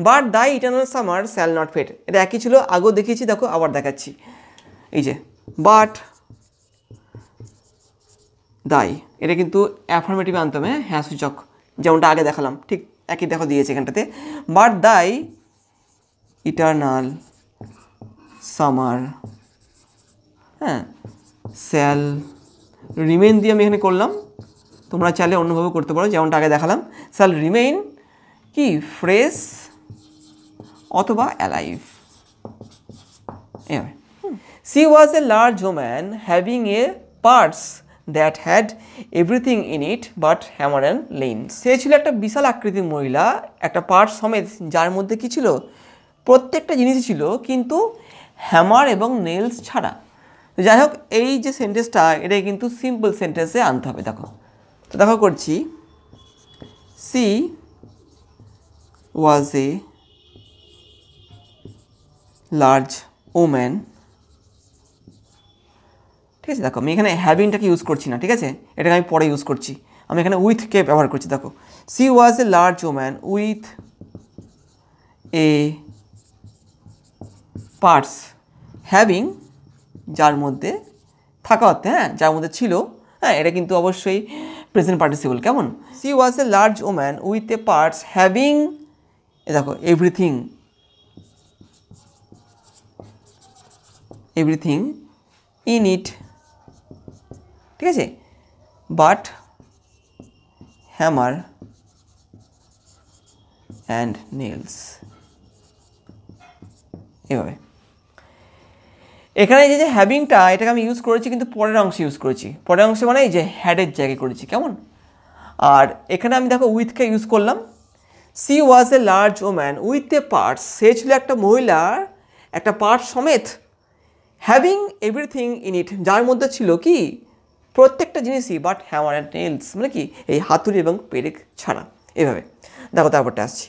but the eternal summer shall not fade. এটা একই ছিল, আগেও দেখিয়েছি, দেখো আবার দেখাচ্ছি। এই যে বাট দাই, এটা কিন্তু অ্যাফার্মেটিভে আনতে হবে, হ্যাঁ সূচক, যেমনটা আগে দেখালাম ঠিক একই দেখো দিয়েছে এখানটাতে। বাট দাই ইটারনাল সামার, হ্যাঁ শ্যাল রিমেইন দিয়ে আমি এখানে করলাম, তোমরা চাইলে অন্যভাবে করতে পারো, যেমনটা আগে দেখালাম। শ্যাল রিমেইন কি ফ্রেশ অথবা অ্যালাইভ, এভাবে। She was a large woman having a purse that had everything in it but hammer and lens. সে ছিল একটা বিশাল আকৃতির মহিলা, একটা পার্স সমেত, যার মধ্যে কি ছিল, প্রত্যেকটা জিনিসই ছিল, কিন্তু হ্যামার এবং নেলস ছাড়া। যাই হোক, এই যে সেন্টেন্সটা, এটাই কিন্তু সিম্পল সেন্টেন্সে আনতে হবে। দেখো, তো দেখো করছি, C was a large woman, ঠিক আছে। দেখো আমি এখানে হ্যাভিংটাকে ইউজ করছি না, ঠিক আছে, এটাকে আমি পরে ইউজ করছি, আমি এখানে উইথকে ব্যবহার করছি। দেখো, C was a large woman with a parts having, যার মধ্যে থাকা অর্থে, হ্যাঁ যার মধ্যে ছিল, হ্যাঁ এটা কিন্তু অবশ্যই প্রেজেন্ট পার্টিসিপল। কেমন, C was a large woman with a parts having, দেখো এভরিথিং, এভরিথিং ইন ইট, ঠিক আছে, বাট হ্যামার অ্যান্ড নেলস, এভাবে। এখানে যে হ্যাভিংটা, এটাকে আমি ইউজ করেছি কিন্তু পরের অংশে ইউজ করেছি, পরের অংশে মানে এই যে হ্যাডের জায়গায় করেছি, কেমন। আর এখানে আমি দেখো উইথকে ইউজ করলাম। She was a large woman with a purse, সে ছিল একটা মহিলার একটা পার্ট সমেত, হ্যাভিং এভরিথিং ইন ইট, যার মধ্যে ছিল কি প্রত্যেকটা জিনিসই, বাট হ্যামার অ্যান্ড নেলস মানে কি এই হাতুড়ি এবং পেরেক ছাড়া, এভাবে। দেখো তারপরটা আসছি,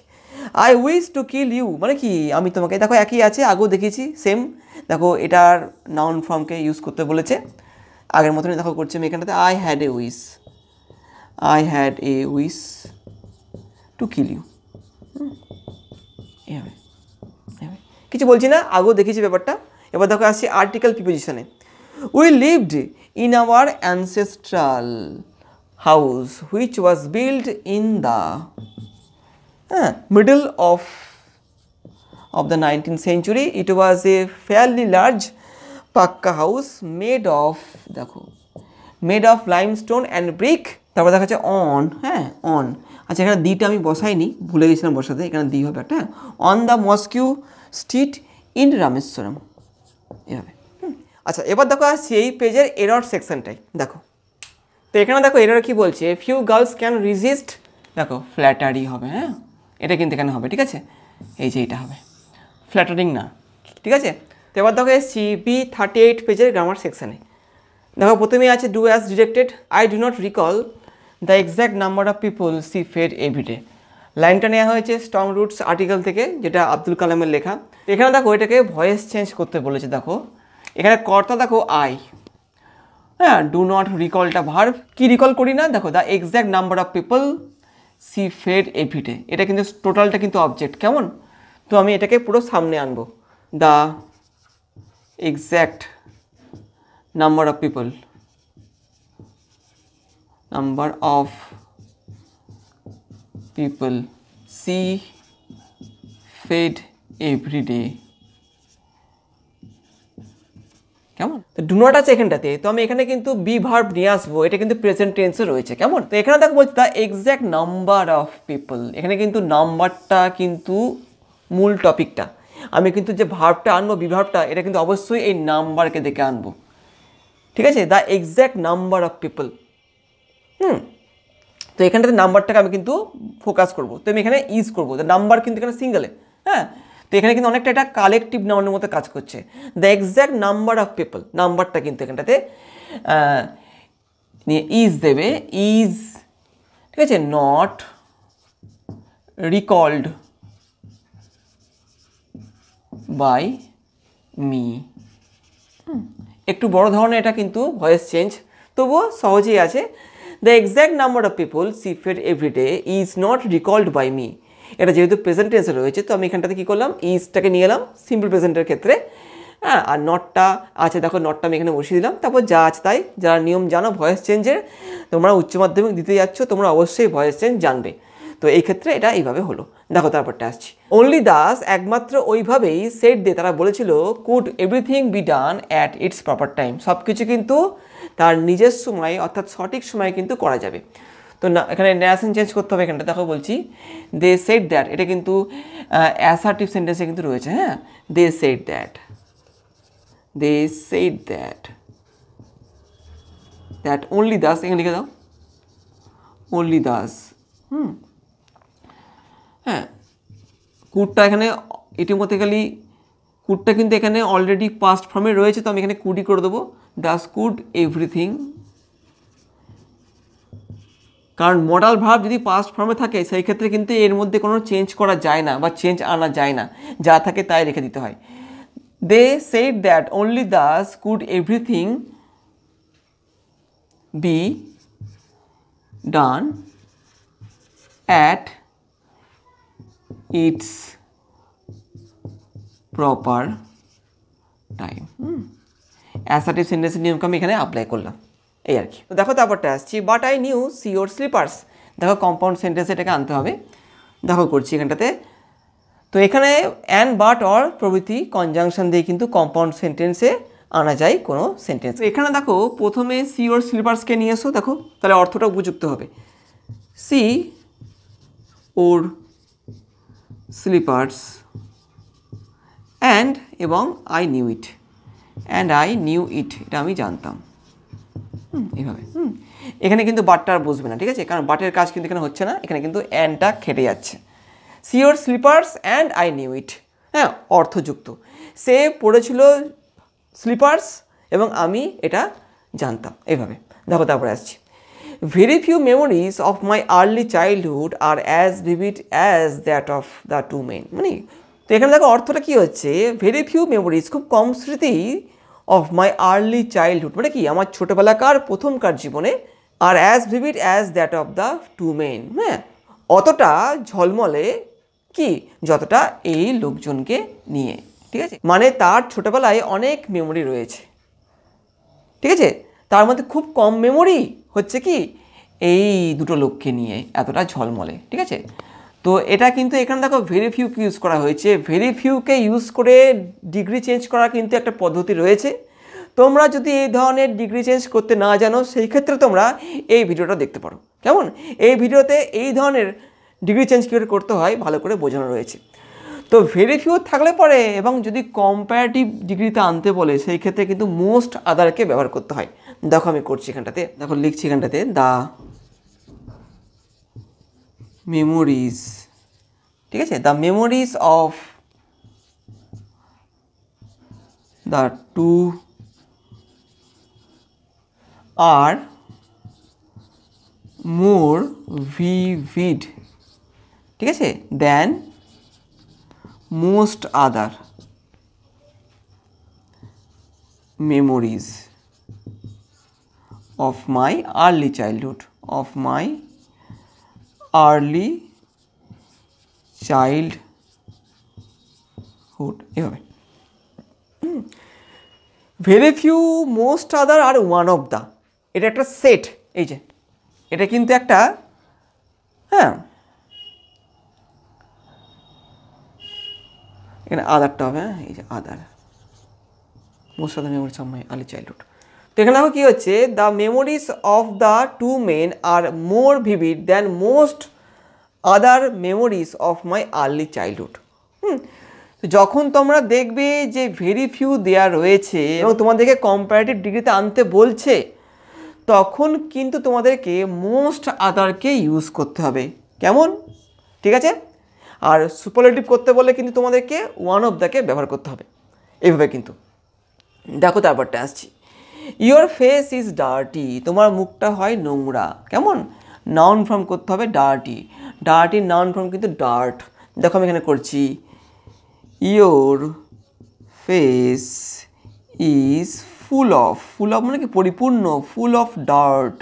I wish to kill you মানে কি আমি তোমাকে, দেখো একই আছে, আগেও দেখিয়েছি সেম। দেখো এটার নাউন ফর্মকে ইউজ করতে বলেছে, আগের মতনই দেখো করছি আমি এখানটাতে। I had a wish, I had a wish to kill you, এভাবে, কিছু বলছি না, আগেও দেখিয়েছি ব্যাপারটা। এবার দেখো আসছি আর্টিকেল প্রিপোজিশনে। We lived in our ancestral house which was built in the middle of the 19th century. It was a fairly large pakka house made of, দেখো made of limestone and brick। তারপর দেখা যাচ্ছে on, হ্যাঁ on, আচ্ছা এখানে দিটা আমি বসাইনি, ভুলে গেছিলাম বসাতে, এখানে দি হবে একটা, on the mosque street in Rameswaram, এভাবে। আচ্ছা এবার দেখো আসছি এই পেজের এরর সেকশনটাই। দেখো তো এখানে দেখো এরর কি বলছে, ফিউ গার্লস ক্যান রেজিস্ট, দেখো ফ্ল্যাটারি হবে, হ্যাঁ এটা কিন্তু এখানে হবে, ঠিক আছে, এই যে এটা হবে, ফ্ল্যাটারিং না, ঠিক আছে। তো এবার দেখো এসছি B38 পেজের গ্রামার সেকশানে। দেখো প্রথমেই আছে do as directed, I do not recall the exact number of people she fed every day. লাইনটা নেওয়া হয়েছে স্ট্রং রুটস আর্টিকেল থেকে, যেটা আব্দুল কালামের লেখা। এখানে দেখো এটাকে ভয়েস চেঞ্জ করতে বলেছে। দেখো এখানে কর্তা দেখো আই, হ্যাঁ ডু নট রিকলটা ভার্ব, কি রিকল করি না, দেখো the exact number of people she fed every day, এটা কিন্তু টোটালটা কিন্তু অবজেক্ট, কেমন। তো আমি এটাকে পুরো সামনে আনবো, the exact number of people, number of people she fed everyday, কেমন। তো ডু নট আছে এখানটাতে, তো আমি এখানে কিন্তু বি ভার্ব নিয়ে আসবো, এটা কিন্তু প্রেজেন্ট টেন্সে রয়েছে, কেমন। তো এখানে দেখো বলছি the exact number of people, এখানে কিন্তু নাম্বারটা কিন্তু মূল টপিকটা, আমি কিন্তু যে ভার্বটা আনবো বি ভার্বটা, এটা কিন্তু অবশ্যই এই নাম্বারকে দেখে আনবো, ঠিক আছে, the exact number of people. তো এখানটাতে নাম্বারটাকে আমি কিন্তু ফোকাস করবো, তো আমি এখানে ইউজ করবো, নাম্বার কিন্তু এখানে সিঙ্গেলে, হ্যাঁ। তো এখানে কিন্তু অনেকটা এটা কালেকটিভ নাউনের মতো কাজ করছে, the exact number of people, নাম্বারটা কিন্তু এখানটাতে নিয়ে ইজ দেবে, ইজ, ঠিক আছে, নট রিকল্ড বাই মি। একটু বড় ধরনের এটা কিন্তু ভয়েস চেঞ্জ, তবুও সহজেই আছে। The exact number of people she fed everyday is not recalled by me. এটা যেহেতু প্রেজেন্ট টেন্সে রয়েছে, তো আমি এখানটাতে কী করলাম, ইজটাকে নিয়ে এলাম সিম্পল প্রেজেন্টের ক্ষেত্রে। হ্যাঁ, আর নটটা আছে, দেখো নটটা আমি এখানে বসিয়ে দিলাম। তারপর যা আছে তাই, যারা নিয়ম জানো ভয়েস চেঞ্জের, তোমরা উচ্চ মাধ্যমিক দিতে যাচ্ছ, তোমরা অবশ্যই ভয়েস চেঞ্জ জানবে। তো এই ক্ষেত্রে এটা এইভাবে হলো। দেখো তারপরটা আসছি, অনলি দাস, একমাত্র ওইভাবেই সেট দিয়ে তারা বলেছিল could everything be done at its proper time. সব কিছু কিন্তু তার নিজের সময় অর্থাৎ সঠিক সময়ে কিন্তু করা যাবে। তো না, এখানে ন্যারেশন চেঞ্জ করতে হবে। এখানটা দেখো বলছি দে সেড দ্যাট, এটা কিন্তু অ্যাসার্টিভ সেন্টেন্সে কিন্তু রয়েছে। হ্যাঁ, they said that, they said that, that only thus, এখানে লিখে দাও অনলি দাস। হ্যাঁ, কুডটা এখানে ইতিমধ্যেকালি কুডটা কিন্তু এখানে অলরেডি পাস্ট ফর্মে রয়েছে, তো আমি এখানে কুডই করে দেবো, দাস কুড এভরিথিং। কারণ মডাল ভার্ব যদি পাস্ট ফর্মে থাকে সেই ক্ষেত্রে কিন্তু এর মধ্যে কোনো চেঞ্জ করা যায় না বা চেঞ্জ আনা যায় না, যা থাকে তাই রেখে দিতে হয়। They said that only thus could everything be done at its proper time. Assertive সেন্টেন্সের নিয়মকে আমি এখানে অ্যাপ্লাই করলাম, এই আর কি। তো দেখো তারপরটা আসছি, but I knew C your sleepers. দেখো কম্পাউন্ড সেন্টেন্সে এটাকে আনতে হবে। দেখো করছি এখানটাতে। তো এখানে অ্যান্ড, বাট, অর প্রভৃতি কনজাংশন দিয়ে কিন্তু কম্পাউন্ড সেন্টেন্সে আনা যায় কোনো সেন্টেন্স। এখানে দেখো প্রথমে সি ইয়োর স্লিপার্সকে নিয়ে এসো, দেখো তাহলে অর্থটা উপযুক্ত হবে। সি ওর স্লিপার্স অ্যান্ড এবং I knew it, and I knew it, এটা আমি জানতাম। এইভাবে এখানে কিন্তু বাটটা আর বসবে না, ঠিক আছে, কারণ বাটের কাজ কিন্তু এখানে হচ্ছে না, এখানে কিন্তু অ্যান্ডটা খেটে যাচ্ছে। See your slippers and I knew it, হ্যাঁ, অর্থযুক্ত। সে পড়েছিল স্লিপার্স এবং আমি এটা জানতাম, এইভাবে। দেখো তারপরে আসছি, very few memories of my early childhood are as vivid as that of the two men. মানে তো এখানে দেখো অর্থটা কী হচ্ছে, ভেরি ফিউ মেমোরিজ, খুব কম স্মৃতি, অফ মাই আর্লি চাইল্ডহুড মানে কি আমার ছোটোবেলাকার প্রথমকার জীবনে, are as vivid as that of the two men, হ্যাঁ, অতটা ঝলমলে কি যতটা এই লোকজনকে নিয়ে, ঠিক আছে, মানে তার ছোটোবেলায় অনেক মেমোরি রয়েছে, ঠিক আছে, তার মধ্যে খুব কম মেমোরি হচ্ছে কি এই দুটো লোককে নিয়ে এতটা ঝলমলে, ঠিক আছে। তো এটা কিন্তু এখানে দেখো ভেরি ফিউকে ইউজ করা হয়েছে। ভেরি ফিউকে ইউজ করে ডিগ্রি চেঞ্জ করার কিন্তু একটা পদ্ধতি রয়েছে। তোমরা যদি এই ধরনের ডিগ্রি চেঞ্জ করতে না জানো সেই ক্ষেত্রে তোমরা এই ভিডিওটা দেখতে পারো, কেমন। এই ভিডিওতে এই ধরনের ডিগ্রি চেঞ্জ কীভাবে করতে হয় ভালো করে বোঝানো রয়েছে। তো ভেরি ফিউ থাকলে পরে এবং যদি কম্পারেটিভ ডিগ্রিতে আনতে বলে সেই ক্ষেত্রে কিন্তু মোস্ট আদারকে ব্যবহার করতে হয়। দেখো আমি করছি এখানটাতে, দেখো লিখছি এখানটাতে, দ্য মেমোরিজ, ঠিক আছে, the memories of the two are more vivid, ঠিক আছে, than most other memories of my early childhood, of my early childhood, এভাবে। Very few, most other are one of the, এটা একটা সেট, এই যে এটা কিন্তু একটা, হ্যাঁ, এখানে আদারটা হবে, হ্যাঁ, এই যে other, most other memories of my early childhood. তো এখানে দেখো কী হচ্ছে, the memories of the two men are more vivid than most other memories of my early childhood. তো যখন তোমরা দেখবে যে ভেরি ফিউ দেয়া রয়েছে এবং তোমাদেরকে কম্পারেটিভ ডিগ্রিতে আনতে বলছে, তখন কিন্তু তোমাদেরকে মোস্ট আদারকে ইউজ করতে হবে, কেমন, ঠিক আছে। আর সুপারলেটিভ করতে বললে কিন্তু তোমাদেরকে ওয়ান অফ দ্যাকে ব্যবহার করতে হবে, এইভাবে কিন্তু। দেখো তারপরটা আসছি, ইয়োর ফেস ইজ ডার্টি, তোমার মুখটা হয় নোংরা। কেমন? নাউন ফর্ম করতে হবে ডার্টি। ডার্টির নাউন ফর্ম কিন্তু ডার্ট। দেখো আমি এখানে করছি, your face is full of, full of মানে কি পরিপূর্ণ, ফুল অফ ডার্ট,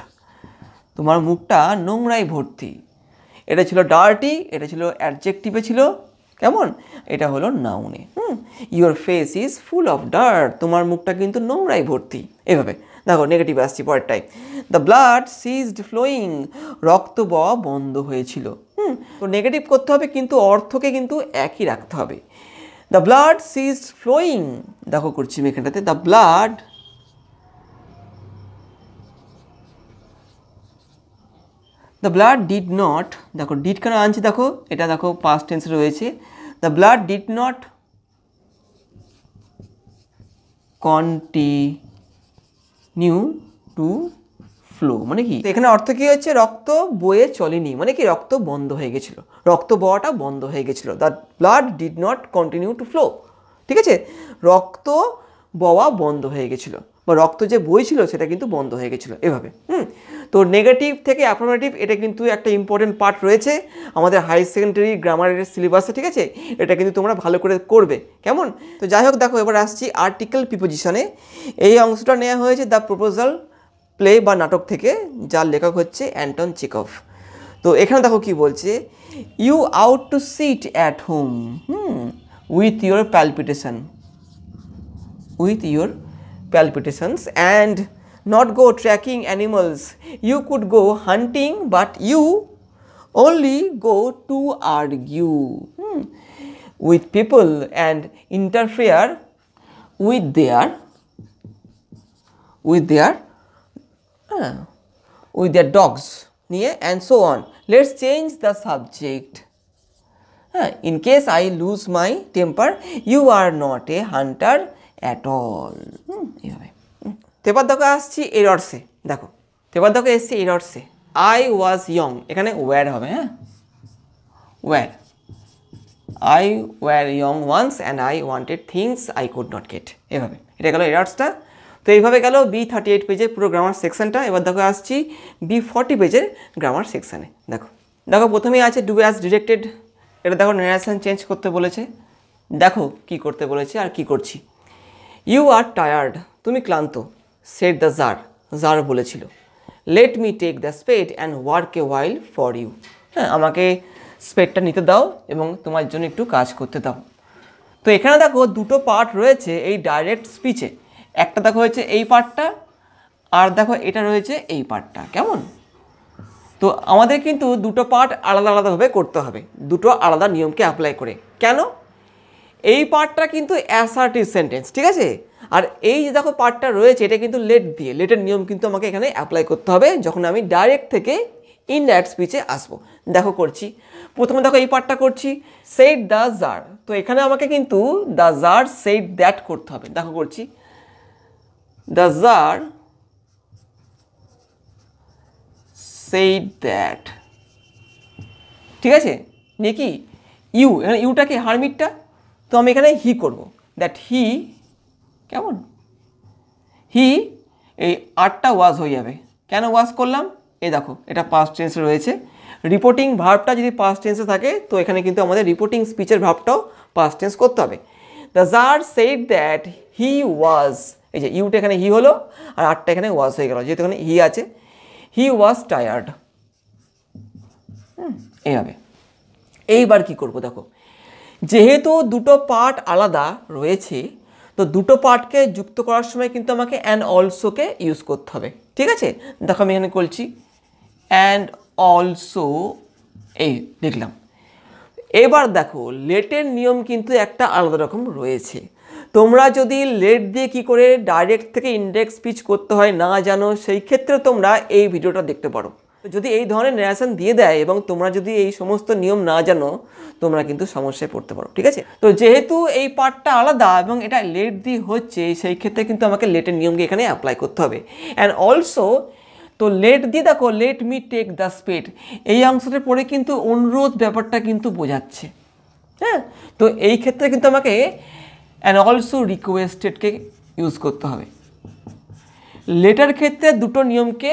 তোমার মুখটা নোংরায় ভর্তি। এটা ছিল ডার্টি, এটা ছিল অ্যাডজেক্টিভে ছিল, কেমন? এটা হলো নাউনে। Your face is full of dirt, তোমার মুখটা কিন্তু নোংরায় ভর্তি। এভাবে দেখো নেগেটিভ আসছি পরেরটাই, দ্য ব্লাড সিজড ফ্লোয়িং, রক্ত বওয়া বন্ধ হয়েছিল। তো নেগেটিভ করতে হবে কিন্তু অর্থকে কিন্তু একই রাখতে হবে। দ্য ব্লাড সিজড ফ্লোয়িং, দেখো করছি আমি এখানটাতে, দ্য ব্লাড ডিড নট, দেখো ডিড কেন আনছি, দেখো এটা দেখো পাস্ট টেন্স রয়েছে, the blood did not continue to flow, মানে কি এখানে অর্থ কি হচ্ছে, রক্ত বয়ে চলেনি, মানে কি রক্ত বন্ধ হয়ে গেছিলো, রক্ত বওয়াটা বন্ধ হয়ে গেছিলো। The blood did not continue to flow, ঠিক আছে, রক্ত বওয়া বন্ধ হয়ে গেছিলো, বা রক্ত যে বইছিল সেটা কিন্তু বন্ধ হয়ে গেছিলো। এভাবে তো নেগেটিভ থেকে অ্যাফার্মেটিভ, এটা কিন্তু একটা ইম্পর্টেন্ট পার্ট রয়েছে আমাদের হাই সেকেন্ডারি গ্রামারের সিলেবাসে, ঠিক আছে, এটা কিন্তু তোমরা ভালো করে করবে। কেমন? তো যাই হোক, দেখো এবার আসছি আর্টিকেল প্রিপোজিশনে। এই অংশটা নেওয়া হয়েছে দ্য প্রপোজাল প্লে বা নাটক থেকে, যার লেখক হচ্ছে অ্যান্টন চেকভ। তো এখানে দেখো কি বলছে, you ought to sit at home with your palpitation, with your palpitations and not go tracking animals. You could go hunting, but you only go to argue with people and interfere with their dogs and so on. Let's change the subject. In case I lose my temper, you are not a hunter at all. এইভাবে। এবার দেখো আসছি এরর্সে, দেখো এবার দেখো এসছি এরর্সে, I was young, এখানে ওয়্যার হবে, were, I were young once and I wanted things I could not get. এভাবে এটা গেল এরর্সটা। তো এইভাবে গেল B38 পেজের পুরো গ্রামার সেকশনটা। এবার দেখো আসছি B40 পেজের গ্রামার সেকশানে। দেখো দেখো প্রথমেই আছে ডু অ্যাজ ডিরেক্টেড, এটা দেখো ন্যারেশন চেঞ্জ করতে বলেছে, দেখো কি করতে বলেছে আর কি করছি। ইউ আর টায়ার্ড, তুমি ক্লান্ত, সেড দ্য জার বলেছিল, let me take the spade and work a while for you, আমাকে স্পেডটা নিতে দাও এবং তোমার জন্য একটু কাজ করতে দাও। তো এখানে দেখো দুটো পার্ট রয়েছে এই ডাইরেক্ট স্পিচে, একটা দেখো হয়েছে এই পার্টটা, আর দেখো এটা রয়েছে এই পার্টটা। কেমন? তো আমাদের কিন্তু দুটো পার্ট আলাদা আলাদাভাবে করতে হবে, দুটো আলাদা নিয়মকে অ্যাপ্লাই করে। কেন? এই পার্টটা কিন্তু অ্যাসার্টিভ সেন্টেন্স, ঠিক আছে, আর এই যে দেখো পার্টটা রয়েছে এটা কিন্তু লেট দিয়ে, লেটের নিয়ম কিন্তু আমাকে এখানে অ্যাপ্লাই করতে হবে যখন আমি ডাইরেক্ট থেকে ইনডাইরেক্ট স্পিচে আসবো। দেখো করছি, প্রথমে দেখো এই পার্টটা করছি, সেড দ্য জার, তো এখানে আমাকে কিন্তু দ্য জার সেড দ্যাট করতে হবে। দেখো করছি, দ্য জার সেড দ্যাট, ঠিক আছে, নিয়ে কি ইউ, এখানে ইউটা কি হারমিটটা, তো আমি এখানে হি করব, দ্যাট হি, কেমন, হি, এই আরটা ওয়াজ হয়ে যাবে। কেন ওয়াজ করলাম? এই দেখো এটা পাস্ট টেন্সে রয়েছে, রিপোর্টিং ভার্বটা যদি পাস্ট টেন্সে থাকে তো এখানে কিন্তু আমাদের রিপোর্টিং স্পিচের ভার্বটাও পাস্ট টেন্স করতে হবে। The jar said that he was, এই যে ইউটা এখানে হি হলো আর আরটা এখানে ওয়াজ হয়ে গেল, যেহেতু এখানে হি আছে, হি ওয়াজ টায়ার্ড। এইভাবে। এইবার কি করব, দেখো যেহেতু দুটো পার্ট আলাদা রয়েছে তো দুটো পার্টকে যুক্ত করার সময় কিন্তু আমাকে অ্যান্ড অলসোকে ইউজ করতে হবে, ঠিক আছে। দেখো আমি এখানে করছি অ্যান্ড অলসো, এই লিখলাম। এবার দেখো লেটের নিয়ম কিন্তু একটা আলাদা রকম রয়েছে। তোমরা যদি লেট দিয়ে কি করে ডাইরেক্ট থেকে ইনডাইরেক্ট স্পিচ করতে হয় না জানো, সেই ক্ষেত্রে তোমরা এই ভিডিওটা দেখতে পারো। যদি এই ধরনের ন্যারেশন দিয়ে দেয় এবং তোমরা যদি এই সমস্ত নিয়ম না জানো তোমরা কিন্তু সমস্যায় পড়তে পারো, ঠিক আছে। তো যেহেতু এই পার্টটা আলাদা এবং এটা লেট দিয়ে হচ্ছে, সেই ক্ষেত্রে কিন্তু আমাকে লেটের নিয়মকে এখানে অ্যাপ্লাই করতে হবে। অ্যান্ড অলসো, তো লেট দিয়ে দেখো let me take the spade, এই অংশটা পড়ে কিন্তু অনুরোধ ব্যাপারটা কিন্তু বোঝাচ্ছে, হ্যাঁ। তো এই ক্ষেত্রে কিন্তু আমাকে অ্যান্ড অলসো রিকোয়েস্টেডকে ইউজ করতে হবে। লেটার ক্ষেত্রে দুটো নিয়মকে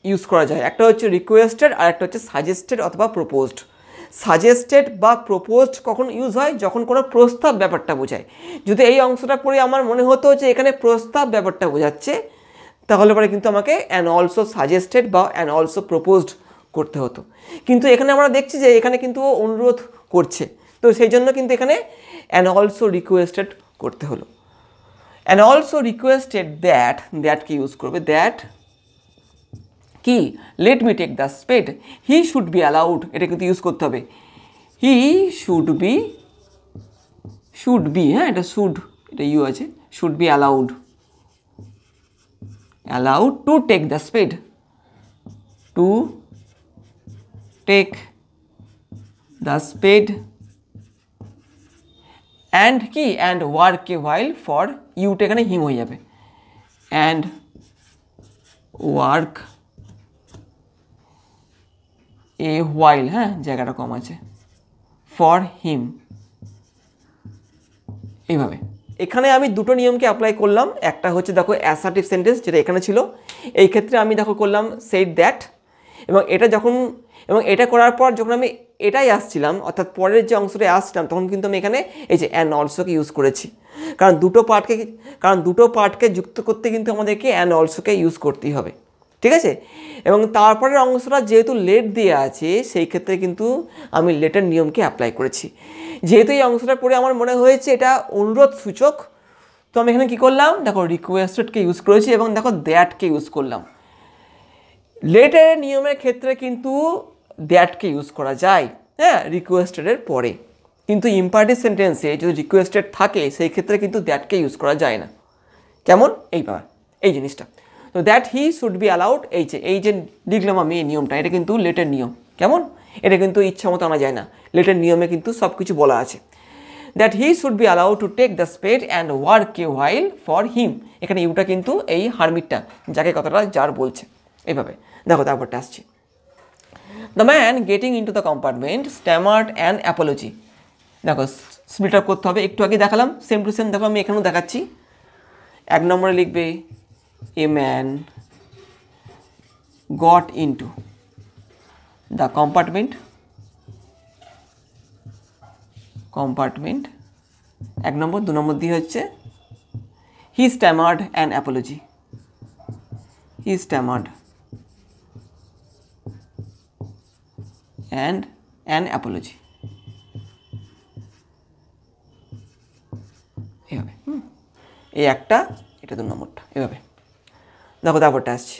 ইউজ করা যায়, একটা হচ্ছে রিকোয়েস্টেড আর একটা হচ্ছে সাজেস্টেড অথবা প্রপোজড। সাজেস্টেড বা প্রপোজড কখন ইউজ হয়, যখন কোনো প্রস্তাব ব্যাপারটা বোঝায়। যদি এই অংশটা পড়ে আমার মনে হতো যে এখানে প্রস্তাব ব্যাপারটা বোঝাচ্ছে, তাহলে পরে কিন্তু আমাকে অ্যান্ড অলসো সাজেস্টেড বা অ্যান্ড অলসো প্রপোজড করতে হতো। কিন্তু এখানে আমরা দেখছি যে এখানে কিন্তু ও অনুরোধ করছে, তো সেই জন্য কিন্তু এখানে অ্যান্ড অলসো রিকোয়েস্টেড করতে হলো। অ্যান্ড অলসো রিকোয়েস্টেড দ্যাটকে ইউজ করবে, দ্যাট কি let me take the spade, he should be allowed, এটা কিন্তু ইউজ করতে হবে। হি শুড বি, হ্যাঁ এটা শুড, এটা ইউ আছে, should be allowed to take the spade, to take the spade and কি and work a while for, ইউটা এখানে হিম হয়ে যাবে, অ্যান্ড ওয়ার্ক এ হোয়াইল, হ্যাঁ জায়গাটা কম আছে, ফর হিম, এইভাবে। এখানে আমি দুটো নিয়মকে অ্যাপ্লাই করলাম, একটা হচ্ছে দেখো অ্যাসার্টিভ সেন্টেন্স যেটা এখানে ছিল, এই ক্ষেত্রে আমি দেখো করলাম সেড দ্যাট, এবং এটা করার পর যখন আমি এটাই আসছিলাম, অর্থাৎ পরের যে অংশটা আসছিলাম, তখন কিন্তু আমি এখানে এই যে অ্যান্ড অলসোকে ইউজ করেছি, কারণ দুটো পার্টকে যুক্ত করতে কিন্তু আমাদেরকে অ্যান্ড অলসোকে ইউজ করতেই হবে, ঠিক আছে। এবং তারপরের অংশটা যেহেতু লেট দিয়ে আছে, সেই ক্ষেত্রে কিন্তু আমি লেটের নিয়মকে অ্যাপ্লাই করেছি। যেহেতু এই অংশটা পড়ে আমার মনে হয়েছে এটা অনুরোধ সূচক, তো আমি এখানে কী করলাম, দেখো রিকোয়েস্টেডকে ইউজ করেছি এবং দেখো দ্যাটকে ইউজ করলাম। লেটের নিয়মের ক্ষেত্রে কিন্তু দ্যাটকে ইউজ করা যায়, হ্যাঁ রিকোয়েস্টেডের পরে, কিন্তু ইম্পারেটিভ সেন্টেন্সে যদি রিকোয়েস্টেড থাকে সেই ক্ষেত্রে কিন্তু দ্যাটকে ইউজ করা যায় না। কেমন এইবার এই জিনিসটা, তো that he should be allowed, এই যে লিখলাম আমি এই নিয়মটা, এটা কিন্তু লেটের নিয়ম। কেমন, এটা কিন্তু ইচ্ছা মতো আনা যায় না, লেটের নিয়মে কিন্তু সব কিছু বলা আছে। That he should be allowed to take the spade and work a while for him, এখানে ইউটা কিন্তু এই হারমিটটা, যাকে কথাটা যার বলছে, এইভাবে দেখো তারপরটা আসছে। The man getting into the compartment stammered an apology, দেখো স্প্লিট আপ করতে হবে, একটু আগে দেখালাম সেম টু সেম, দেখো আমি এখানেও দেখাচ্ছি। 1 নম্বরে লিখবে a man got into the compartment, 1 নম্বর। 2 নম্বর দিয়ে হচ্ছে he stammered an apology, he stammered and an apology, এভাবে। এই একটা, এটা 2 নম্বরটা, এভাবে দেখো তারপরটা আসছি।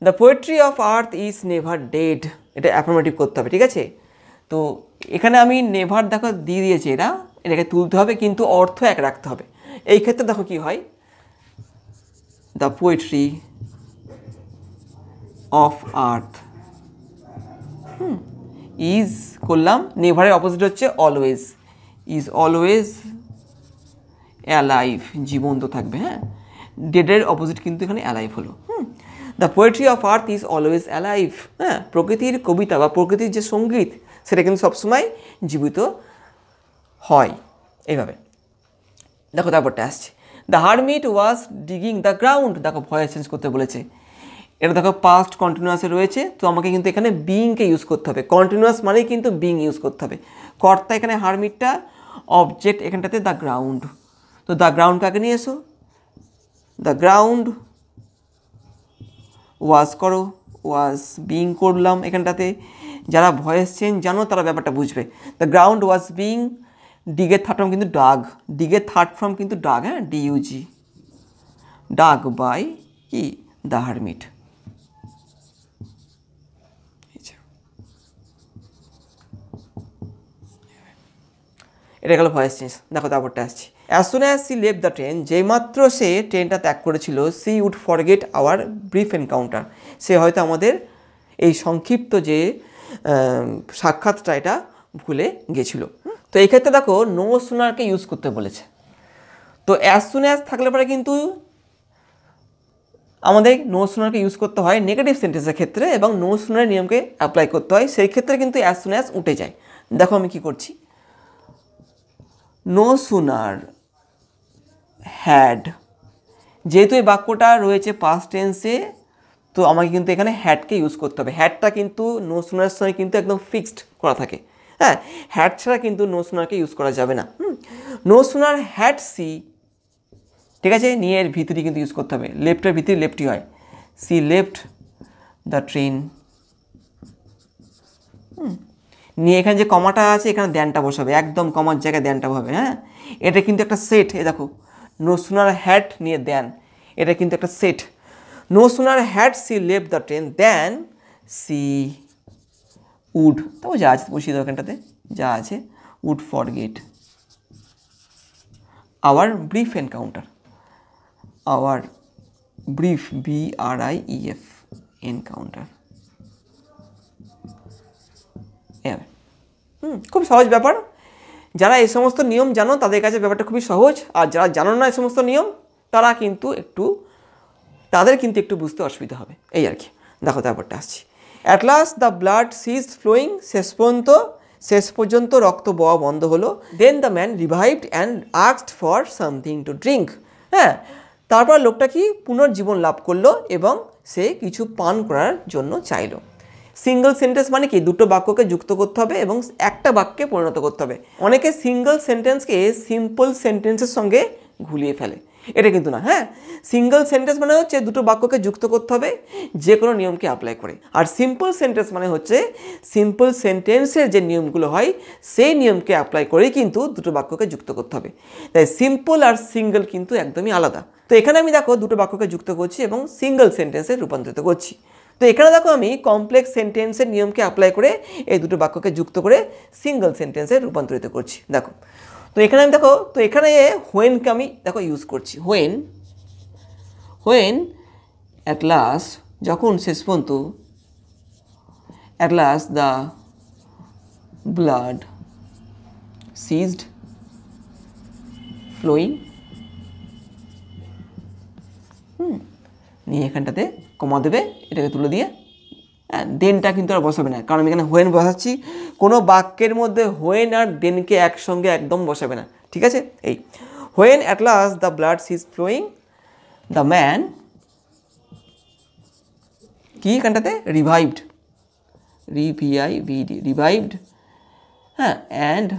The poetry of earth is never dead, এটা অ্যাফার্মেটিভ করতে হবে, ঠিক আছে। তো এখানে আমি নেভার দেখো দিয়ে দিয়েছি, এটাকে তুলতে হবে কিন্তু অর্থ এক রাখতে হবে। এই ক্ষেত্রে দেখো কি হয়, the poetry of earth is করলাম, নেভারের অপোজিট হচ্ছে অলওয়েজ, ইজ অলওয়েজ অ্যালাইভ, জীবন্ত থাকবে, হ্যাঁ ডেডের অপোজিট কিন্তু এখানে অ্যালাইভ হলো। The poetry of earth is always alive, হ্যাঁ প্রকৃতির কবিতা বা প্রকৃতির যে সঙ্গীত সেটা কিন্তু সবসময় জীবিত হয়, এইভাবে দেখো তারপরটা আসছে। The hermit was digging the ground, দেখো ভয়েস চেঞ্জ করতে বলেছে, এটা দেখো পাস্ট কন্টিনিউয়াসে রয়েছে, তো আমাকে কিন্তু এখানে বিংকে ইউজ করতে হবে, কন্টিনিউয়াস মানেই কিন্তু বিং ইউজ করতে হবে। কর্তা এখানে হারমিটটা, অবজেক্ট এখানটাতে দ্য গ্রাউন্ড, তো দ্য গ্রাউন্ড কাকে নিয়ে এসো, দ্য গ্রাউন্ড ওয়াজ করো, ওয়াজ বিং করলাম এখানটাতে, যারা ভয়েস চেঞ্জ জানো তারা ব্যাপারটা বুঝবে। দ্য গ্রাউন্ড ওয়াজ বিং, ডিগের থার্ড ফর্ম কিন্তু ডাগ, ডিগের থার্ড ফর্ম কিন্তু ডাগ, হ্যাঁ ডিইউজি, ডাগ বাই কি দ্য হারমিট, এটা গেল ভয়েস চেঞ্জ। দেখো তারপরটা আসছি। As soon as she left the train, যেইমাত্র সে ট্রেনটা ত্যাগ করেছিল, she would forget our brief encounter, সে হয়তো আমাদের এই সংক্ষিপ্ত যে সাক্ষাৎটা এটা ভুলে গেছিল। তো এই ক্ষেত্রে দেখো নো সুনারকে ইউজ করতে বলেছে, তো অ্যাজ সুন অ্যাজ থাকলে পরে কিন্তু আমাদের নো সুনারকে ইউজ করতে হয় নেগেটিভ সেন্টেন্সের ক্ষেত্রে, এবং নো সুনারের নিয়মকে অ্যাপ্লাই করতে হয়, সেই ক্ষেত্রে কিন্তু অ্যাজ সুন অ্যাজ উঠে যায়। দেখো আমি কি করছি, no sooner had যেহেতু এই বাক্যটা রয়েছে পাস্ট টেন্সে, তো আমাকে কিন্তু এখানে হ্যাডকে ইউজ করতে হবে। হ্যাডটা কিন্তু নো সুনার সঙ্গে কিন্তু একদম ফিক্সড করা থাকে। হ্যাঁ, হ্যাড ছাড়া কিন্তু নো সুনারকে ইউজ করা যাবে না। নো সুনার হ্যাড সি, ঠিক আছে, নিয়ে এর ভিতরে কিন্তু ইউজ করতে হবে। লেফটের ভিতরে লেফটই হয়, সি লেফট দ্য ট্রেন। নিয়ে এখানে যে কমাটা আছে এখানে দ্যানটা বসাবে, একদম কমার জায়গায় দ্যানটা হবে। হ্যাঁ, এটা কিন্তু একটা সেট। এ দেখো, নো সুনার হ্যাড নিয়ে দ্যান, এটা কিন্তু একটা set. No sooner had she left the train than she would, তারপর যা আছে বসিয়ে দাও এখানটাতে, যা আছে, would forget our brief encounter. Our brief, BRIEF, encounter. খুব সহজ ব্যাপার। যারা এই সমস্ত নিয়ম জানো তাদের কাছে ব্যাপারটা খুবই সহজ, আর যারা জানো না এই সমস্ত নিয়ম তাদের কিন্তু একটু বুঝতে অসুবিধা হবে, এই আর কি। দেখো তারপরটা আসছি। At last the blood ceased flowing, শেষ পর্যন্ত রক্ত বওয়া বন্ধ হলো। Then the man revived and asked for something to drink. হ্যাঁ, তারপর লোকটা কি পুনর্জীবন লাভ করলো এবং সে কিছু পান করার জন্য চাইলো। সিঙ্গল সেন্টেন্স মানে কি, দুটো বাক্যকে যুক্ত করতে হবে এবং একটা বাক্যে পরিণত করতে হবে। অনেকে সিঙ্গল সেন্টেন্সকে সিম্পল সেন্টেন্সের সঙ্গে ঘুলিয়ে ফেলে, এটা কিন্তু না। হ্যাঁ, সিঙ্গল সেন্টেন্স মানে হচ্ছে দুটো বাক্যকে যুক্ত করতে হবে যে কোনো নিয়মকে অ্যাপ্লাই করে, আর সিম্পল সেন্টেন্স মানে হচ্ছে সিম্পল সেন্টেন্সের যে নিয়মগুলো হয় সেই নিয়মকে অ্যাপ্লাই করেই কিন্তু দুটো বাক্যকে যুক্ত করতে হবে। তাই সিম্পল আর সিঙ্গল কিন্তু একদমই আলাদা। তো এখানে আমি দেখো দুটো বাক্যকে যুক্ত করছি এবং সিঙ্গল সেন্টেন্সে রূপান্তরিত করছি। তো এখানে দেখো আমি কমপ্লেক্স সেন্টেন্সের নিয়মকে অ্যাপ্লাই করে এই দুটো বাক্যকে যুক্ত করে সিঙ্গল সেন্টেন্সে রূপান্তরিত করছি। দেখো, তো এখানে আমি দেখো, তো এখানে হোয়েনকে আমি দেখো ইউজ করছি। হোয়েন অ্যাট লাস্ট, যখন শেষ পর্যন্ত, at last the blood ceased flowing, নিয়ে এখানটাতে কমা দেবে, এটাকে তুলে দিয়ে দেনটা কিন্তু আর বসাবে না, কারণ আমি এখানে হোয়েন বসাচ্ছি। কোনো বাক্যের মধ্যে হোয়েন আর দেনকে একসঙ্গে একদম বসাবে না, ঠিক আছে। এই when at last the blood cease flowing, the man কি এখানটাতে রিভাইভড, রিভাইভড, হ্যাঁ, and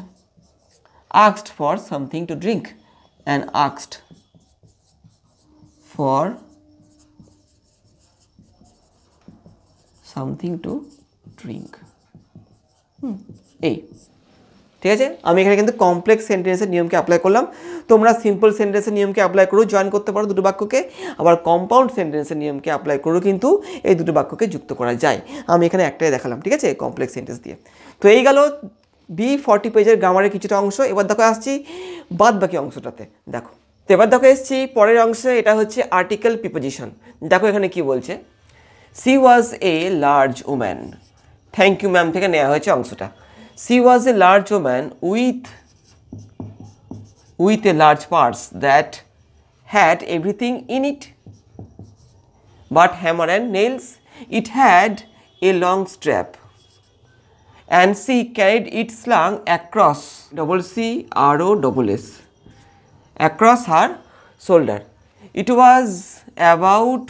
asked for something to drink, and asked for something to drink. এই ঠিক আছে, আমি এখানে কিন্তু কমপ্লেক্স সেন্টেন্সের নিয়মকে অ্যাপ্লাই করলাম। তোমরা সিম্পল সেন্টেন্সের নিয়মকে অ্যাপ্লাই করেও জয়েন করতে পারো দুটো বাক্যকে, আবার কম্পাউন্ড সেন্টেন্সের নিয়মকে অ্যাপ্লাই করেও কিন্তু এই দুটো বাক্যকে যুক্ত করা যায়। আমি এখানে একটাই দেখালাম, ঠিক আছে, কমপ্লেক্স সেন্টেন্স দিয়ে। তো এই গেল B40 পেজের গ্রামারের কিছুটা অংশ। এবার দেখো আসছি বাদ বাকি অংশটাতে। দেখো, তো এবার দেখো এসছি পরের অংশে, এটা হচ্ছে আর্টিকেল প্রিপোজিশন। দেখো এখানে কি বলছে, she was a large woman. Thank you ma'am থেকে নেওয়া হয়েছে অংশটা। She was a large woman with a large purse that had everything in it but hammer and nails. It had a long strap and she carried it slung across CCROSS across her shoulder. It was about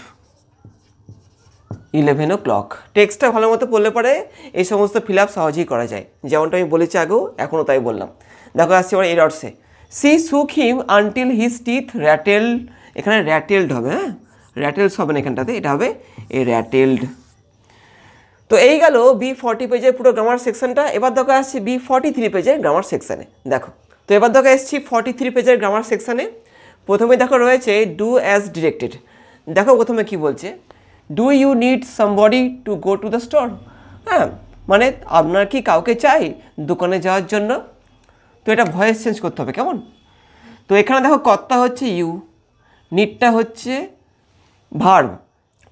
11 o'clock. টেক্সটটা ভালো মতো পড়লে পরে এই সমস্ত fill up সহজেই করা যায়, যেমনটা আমি বলেছি আগেও, এখনও তাই বললাম। দেখো আসছে এবার এর অর্থে, C shook him until his teeth rattled। এখানে র্যাটেলড হবে, হ্যাঁ, র্যাটেলস হবে না এখানটাতে, এটা হবে এ র্যাটেলড। তো এই গেল B40 পেজের পুরো গ্রামার সেকশনটা। এবার দেখো আসছি B43 পেজের গ্রামার সেকশানে। দেখো, তো এবার দেখো এসছি 43 পেজের গ্রামার সেকশানে। প্রথমে দেখো রয়েছে ডু অ্যাজ ডিরেক্টেড। দেখো প্রথমে কি বলছে, do you need somebody to go to the store. হ্যাঁ, মানে আপনার কি কাউকে চাই দোকানে যাওয়ার জন্য। তো এটা ভয়েস চেঞ্জ করতে হবে, কেমন। তো এখানে দেখো কর্তা হচ্ছে ইউ, নিডটা হচ্ছে ভার্ব,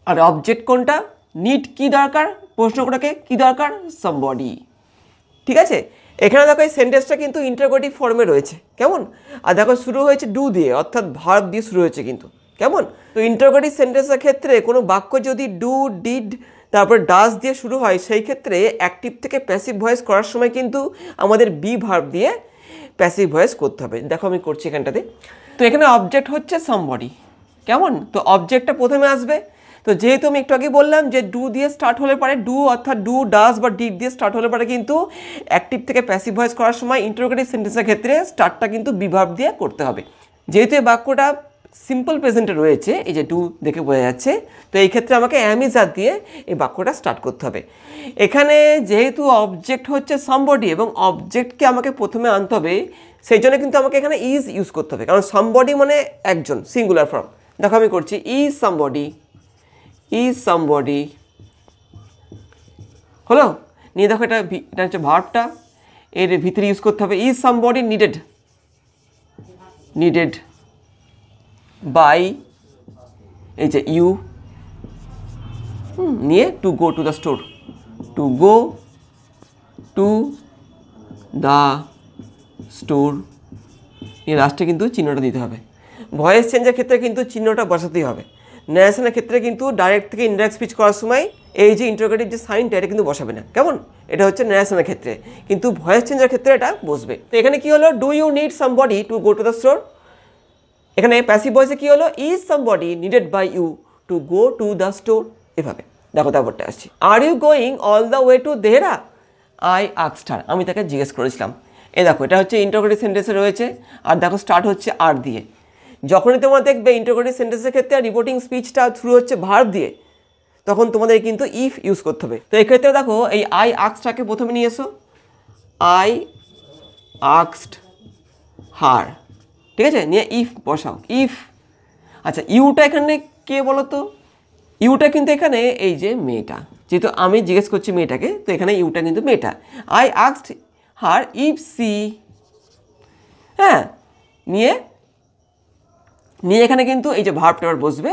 আর অবজেক্ট কোনটা, নিড কি দরকার, প্রশ্নটাকে কি দরকার, সামবডি, ঠিক আছে। এখানে দেখো এই সেন্টেন্সটা কিন্তু ইন্টারোগেটিভ ফর্মে রয়েছে, কেমন। আর দেখো শুরু হয়েছে ডু দিয়ে, অর্থাৎ ভার্ব দিয়ে শুরু হয়েছে কিন্তু, কেমন। তো ইন্টারোগেটিভ সেন্টেন্সের ক্ষেত্রে কোনো বাক্য যদি ডু, ডিড, তারপর ডাজ দিয়ে শুরু হয়, সেই ক্ষেত্রে অ্যাক্টিভ থেকে প্যাসিভ ভয়েস করার সময় কিন্তু আমাদের বি ভার্ব দিয়ে প্যাসিভ ভয়েস করতে হবে। দেখো আমি করছি এখানটাতে। তো এখানে অবজেক্ট হচ্ছে সামবডি, কেমন? তো অবজেক্টটা প্রথমে আসবে। তো যেহেতু আমি একটু আগে বললাম যে ডু দিয়ে স্টার্ট হলে পারে, ডু অর্থাৎ ডু, ডাজ বা ডিড দিয়ে স্টার্ট হলে পারে, কিন্তু অ্যাক্টিভ থেকে প্যাসিভ ভয়েস করার সময় ইন্টারোগেটিভ সেন্টেন্সের ক্ষেত্রে স্টার্টটা কিন্তু বি ভার্ব দিয়ে করতে হবে। যেহেতু এই বাক্যটা সিম্পল প্রেজেন্টে রয়েছে, এই যে ডু দেখে বোঝা যাচ্ছে, তো এই ক্ষেত্রে আমাকে অ্যাম ইজ আর দিয়ে এই বাক্যটা স্টার্ট করতে হবে। এখানে যেহেতু অবজেক্ট হচ্ছে সামবডি এবং অবজেক্টকে আমাকে প্রথমে আনতে হবে, সেই জন্য কিন্তু আমাকে এখানে ইজ ইউজ করতে হবে, কারণ সামবডি মানে একজন, সিঙ্গুলার ফর্ম। দেখো আমি করছি ইজ সামবডি, ইজ সামবডি হলো। নিয়ে দেখো এটা হচ্ছে ভার্বটা, এর ভিতরে ইউজ করতে হবে is somebody needed, needed by এই যে ইউ, নিয়ে to go to the store, to go to the store, নিয়ে লাস্টে কিন্তু চিহ্নটা দিতে হবে। ভয়েস চেঞ্জের ক্ষেত্রে কিন্তু চিহ্নটা বসাতেই হবে। ন্যারেশনের ক্ষেত্রে কিন্তু ডাইরেক্ট থেকে ইনডাইরেক্ট স্পিচ করার সময় এই যে ইন্টারোগেটিভ যে সাইনটা এটা কিন্তু বসাবে না, কেমন? এটা হচ্ছে ন্যারেশনের ক্ষেত্রে, কিন্তু ভয়েস চেঞ্জের ক্ষেত্রে এটা বসবে। তো এখানে কি হলো, do you need somebody to go to the store. এখানে প্যাসিভ ভয়েসে কি হলো, is somebody needed by you to go to the store, এভাবে। দেখো তারপরটা আসছি, are you going all the way to Dehra, I asked her, আমি তাকে জিজ্ঞেস করেছিলাম। এই দেখো এটা হচ্ছে ইন্টারোগেটিভ সেন্টেন্সে রয়েছে, আর দেখো স্টার্ট হচ্ছে আর দিয়ে। যখনই তোমরা দেখবে ইন্টারোগেটিভ সেন্টেন্সের ক্ষেত্রে রিপোর্টিং স্পিচটা শুরু হচ্ছে ভার্ব দিয়ে, তখন তোমাদের কিন্তু ইফ ইউজ করতে হবে। তো এই ক্ষেত্রে দেখো এই আই আস্কডটাকে প্রথমে নিয়ে এসো, আই আস্কড হার, ঠিক আছে, নিয়ে ইফ বসাও, ইফ। আচ্ছা ইউটা এখানে কে বলো তো? ইউটা কিন্তু এখানে এই যে মেয়েটা, যেহেতু আমি জিজ্ঞেস করছি মেয়েটাকে, তো এখানে ইউটা কিন্তু মেয়েটা। I asked her if she, হ্যাঁ, নিয়ে এখানে কিন্তু এই যে ভার্বটা বসবে।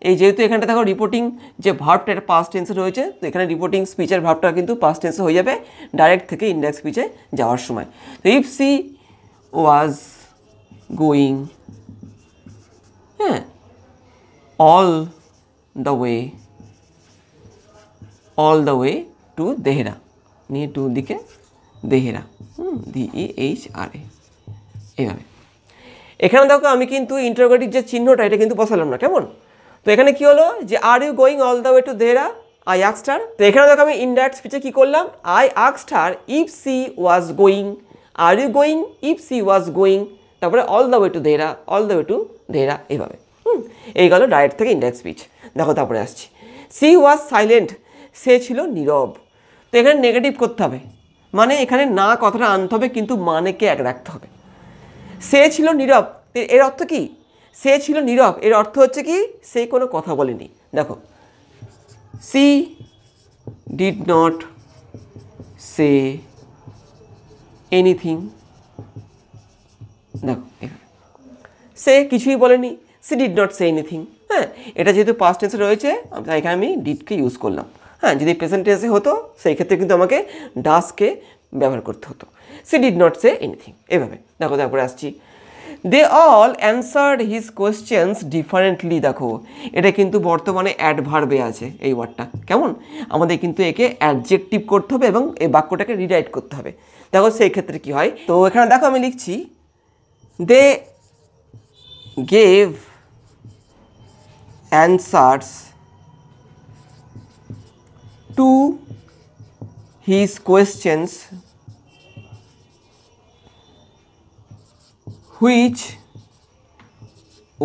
এই যেহেতু এখানটা দেখো রিপোর্টিং যে ভার্বটা এটা পাস্ট টেন্সে রয়েছে, তো এখানে রিপোর্টিং স্পিচের ভার্বটা কিন্তু পাস্ট টেন্সে হয়ে যাবে ডাইরেক্ট থেকে ইনডাইরেক্ট স্পিচে যাওয়ার সময়। তো ইফ সি ওয়াজ গোয়িং, হ্যাঁ, all the way to Dehra, নিয়ে টু দিকে দেহরা, DEHRA, এইভাবে। এখানে দেখো আমি কিন্তু ইন্টারোগেটিভ যে চিহ্নটা এটা কিন্তু বসালাম না, কেমন? তো এখানে কি হলো, যে are you going all the way to Dehra, I asked her. তো এখানে দেখো আমি ইনডাইরেক্ট স্পিচে কি করলাম, I asked her if she was going, are you going if she was going, তারপরে all the way to Dehra, all the way to Dehra, এইভাবে। এই গেল ডাইরেক্ট থেকে ইনডাইরেক্ট স্পিচ। দেখো তারপরে আসছি, সি ওয়াজ সাইলেন্ট, সে ছিল নীরব। তো এখানে নেগেটিভ করতে হবে, মানে এখানে না কথাটা আনতে হবে, কিন্তু মানেকে এক রাখতে হবে। সে ছিল নীরব, এর অর্থ কি? সে ছিল নীরব, এর অর্থ হচ্ছে কি, সে কোনো কথা বলেনি। দেখো C did not say anything, দেখো সে কিছুই বলেনি, C did not say anything. হ্যাঁ, এটা যেহেতু পাস্ট টেন্সে রয়েছে তাই এখানে আমি ডিডকে ইউজ করলাম। হ্যাঁ, যদি প্রেজেন্ট টেন্সে হতো সেই ক্ষেত্রে কিন্তু আমাকে ডাসকে ব্যবহার করতে হতো। She did not say anything, এভাবে। দেখো তারপরে আসছি, they all answered his questions differently. দেখো এটা কিন্তু বর্তমানে অ্যাডভার্বে আছে এই ওয়ার্ডটা, কেমন? আমাদের কিন্তু একে অ্যাডজেক্টিভ করতে হবে এবং এই বাক্যটাকে রিরাইট করতে হবে। দেখো সেই ক্ষেত্রে কি হয়, তো এখানে দেখো আমি লিখছি, they gave answers to his questions which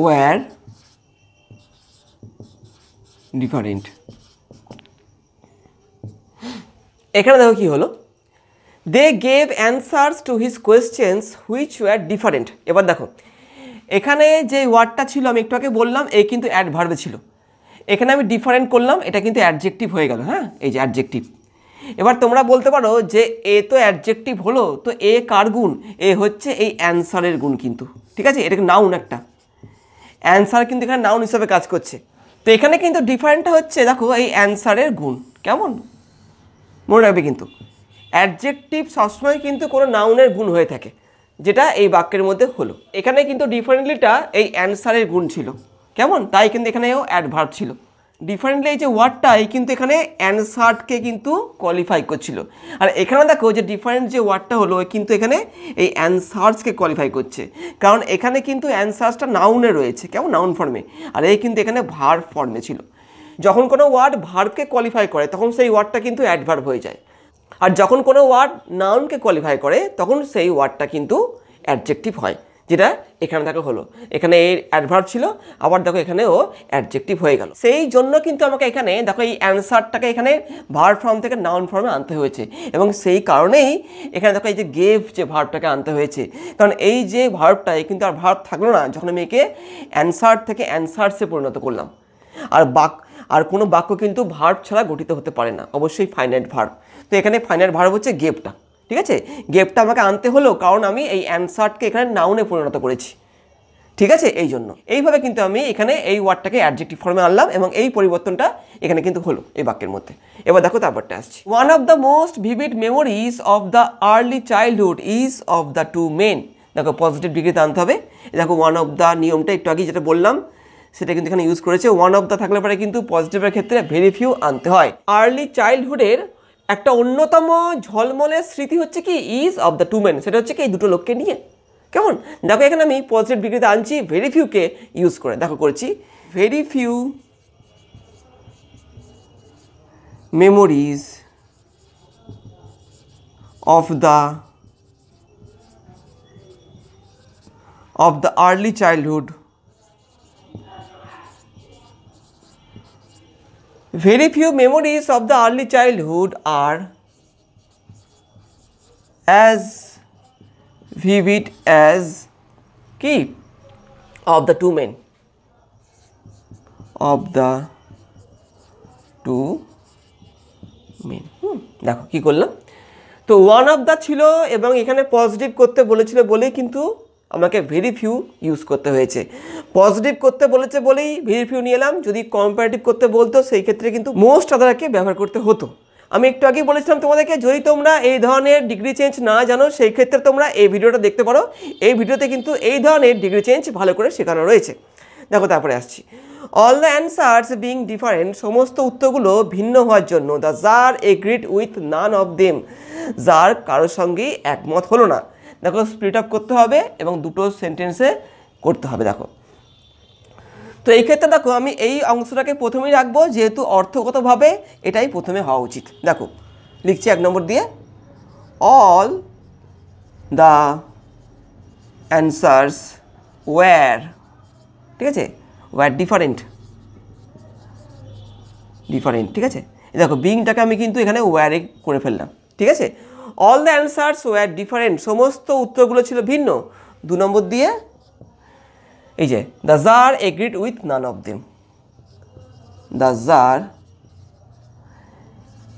were different। এখানে দেখো কি হলো, they gave answers to his questions which were different। এবার দেখো এখানে যে ওয়ার্ডটা ছিল আমি একটু আগে বললাম, এ কিন্তু অ্যাডভার্বে ছিল, এখানে আমি ডিফারেন্ট করলাম, এটা কিন্তু অ্যাডজেক্টিভ হয়ে গেল। হ্যাঁ, এই যে অ্যাডজেক্টিভ। এবার তোমরা বলতে পারো যে এ তো অ্যাডজেক্টিভ হলো, তো এ কার গুণ? এ হচ্ছে এই অ্যান্সারের গুণ কিন্তু, ঠিক আছে, এটা নাউন, একটা অ্যান্সার কিন্তু এখানে নাউন হিসাবে কাজ করছে। তো এখানে কিন্তু ডিফারেন্টটা হচ্ছে দেখো এই অ্যান্সারের গুণ, কেমন? মনে রাখবে কিন্তু অ্যাডজেক্টিভ সবসময় কিন্তু কোনো নাউনের গুণ হয়ে থাকে, যেটা এই বাক্যের মধ্যে হলো। এখানে কিন্তু ডিফারেন্টলিটা এই অ্যান্সারের গুণ ছিল, কেমন? তাই কিন্তু এখানেও অ্যাডভার্ব ছিল। ডিফারেন্টলি এই যে ওয়ার্ডটা এই কিন্তু এখানে অ্যানসার্ডকে কিন্তু কোয়ালিফাই করছিল, আর এখানে দেখো যে ডিফারেন্ট যে ওয়ার্ডটা হলো কিন্তু এখানে এই অ্যানসার্সকে কোয়ালিফাই করছে, কারণ এখানে কিন্তু অ্যানসার্সটা নাউনে রয়েছে, কেমন নাউন ফর্মে, আর এই কিন্তু এখানে ভার্ব ফর্মে ছিল। যখন কোনো ওয়ার্ড ভার্বকে কোয়ালিফাই করে তখন সেই ওয়ার্ডটা কিন্তু অ্যাডভার্ব হয়ে যায়, আর যখন কোনো ওয়ার্ড নাউনকে কোয়ালিফাই করে তখন সেই ওয়ার্ডটা কিন্তু অ্যাডজেক্টিভ হয়, যেটা এখানে দেখো হলো। এখানে এর অ্যাডভার্ব ছিল, আবার দেখো এখানেও অ্যাডজেক্টিভ হয়ে গেল। সেই জন্য কিন্তু আমাকে এখানে দেখো এই অ্যানসারটাকে এখানে ভার্ব ফর্ম থেকে নাউন ফর্মে আনতে হয়েছে, এবং সেই কারণেই এখানে দেখো এই যে গেভ যে ভার্বটাকে আনতে হয়েছে, কারণ এই যে ভার্বটা কিন্তু আর ভার্ব থাকলো না যখন আমি একে অ্যানসার থেকে অ্যানসার্সে পরিণত করলাম। আর কোনো বাক্য কিন্তু ভার্ব ছাড়া গঠিত হতে পারে না, অবশ্যই ফাইনাইট ভার্ব। তো এখানে ফাইনাইট ভার্ব হচ্ছে গেভটা, ঠিক আছে। গেভটা আমাকে আনতে হলো কারণ আমি এই অ্যানসারকে এখানে নাউনে পরিণত করেছি, ঠিক আছে। এই জন্য এইভাবে কিন্তু আমি এখানে এই ওয়ার্ডটাকে অ্যাডজেক্টিভ ফর্মে আনলাম, এবং এই পরিবর্তনটা এখানে কিন্তু হলো এই বাক্যের মধ্যে। এবার দেখো তারপরটা আসছি। One of the most vivid memories of the early childhood is of the two men. দেখো পজিটিভ ডিগ্রিতে আনতে হবে। দেখো ওয়ান অফ দ্য নিয়মটা একটু আগে যেটা বললাম সেটা কিন্তু এখানে ইউজ করেছে। ওয়ান অফ দ্য থাকলে পরে কিন্তু পজিটিভের ক্ষেত্রে ভেরি ফিউ আনতে হয়। আর্লি চাইল্ডহুডের একটা অন্যতম ঝলমলে স্মৃতি হচ্ছে কি is of the two men, সেটা হচ্ছে কি এই দুটো লোককে নিয়ে, কেমন। দেখো এখানে আমি পজিটিভ ডিগ্রিতে আনছি ভেরি ফিউকে ইউজ করে, দেখো করছি very few memories of the early childhood, very few memories of the early childhood are as vivid as কি of the two men, of the two men। দেখো কি করলাম, তো ওয়ান অফ দ্য ছিল এবং এখানে পজিটিভ করতে বলেছিল বলেই কিন্তু আমাকে ভেরি ফিউ ইউজ করতে হয়েছে। পজিটিভ করতে বলেছে বলেই ভেরি ফিউ নিয়ে এলাম, যদি কম্পারেটিভ করতে বলতো সেই ক্ষেত্রে কিন্তু মোস্ট আদারকে ব্যবহার করতে হতো। আমি একটু আগেই বলেছিলাম তোমাদেরকে, যদি তোমরা এই ধরনের ডিগ্রি চেঞ্জ না জানো সেই ক্ষেত্রে তোমরা এই ভিডিওটা দেখতে পারো। এই ভিডিওতে কিন্তু এই ধরনের ডিগ্রি চেঞ্জ ভালো করে শেখানো রয়েছে। দেখো তারপরে আসছি, all the answers being different, সমস্ত উত্তরগুলো ভিন্ন হওয়ার জন্য the jar agreed with none of them, tsar কারোর সঙ্গেই একমত হলো না। দেখো স্প্লিট আপ করতে হবে এবং দুটো সেন্টেন্সে করতে হবে। দেখো তো এই ক্ষেত্রে দেখো আমি এই অংশটাকে প্রথমেই রাখবো, যেহেতু অর্থগতভাবে এটাই প্রথমে হওয়া উচিত। দেখো লিখছি 1 নম্বর দিয়ে, অল দ্য অ্যান্সার্স ওয়্যার, ঠিক আছে, ওয়্যার ডিফারেন্ট, ঠিক আছে। দেখো বিংটাকে আমি কিন্তু এখানে ওয়্যারে করে ফেললাম, ঠিক আছে। All the answers were different, সমস্ত উত্তরগুলো ছিল ভিন্ন। 2 নম্বর দিয়ে এই যে the jar agreed with none of them, the jar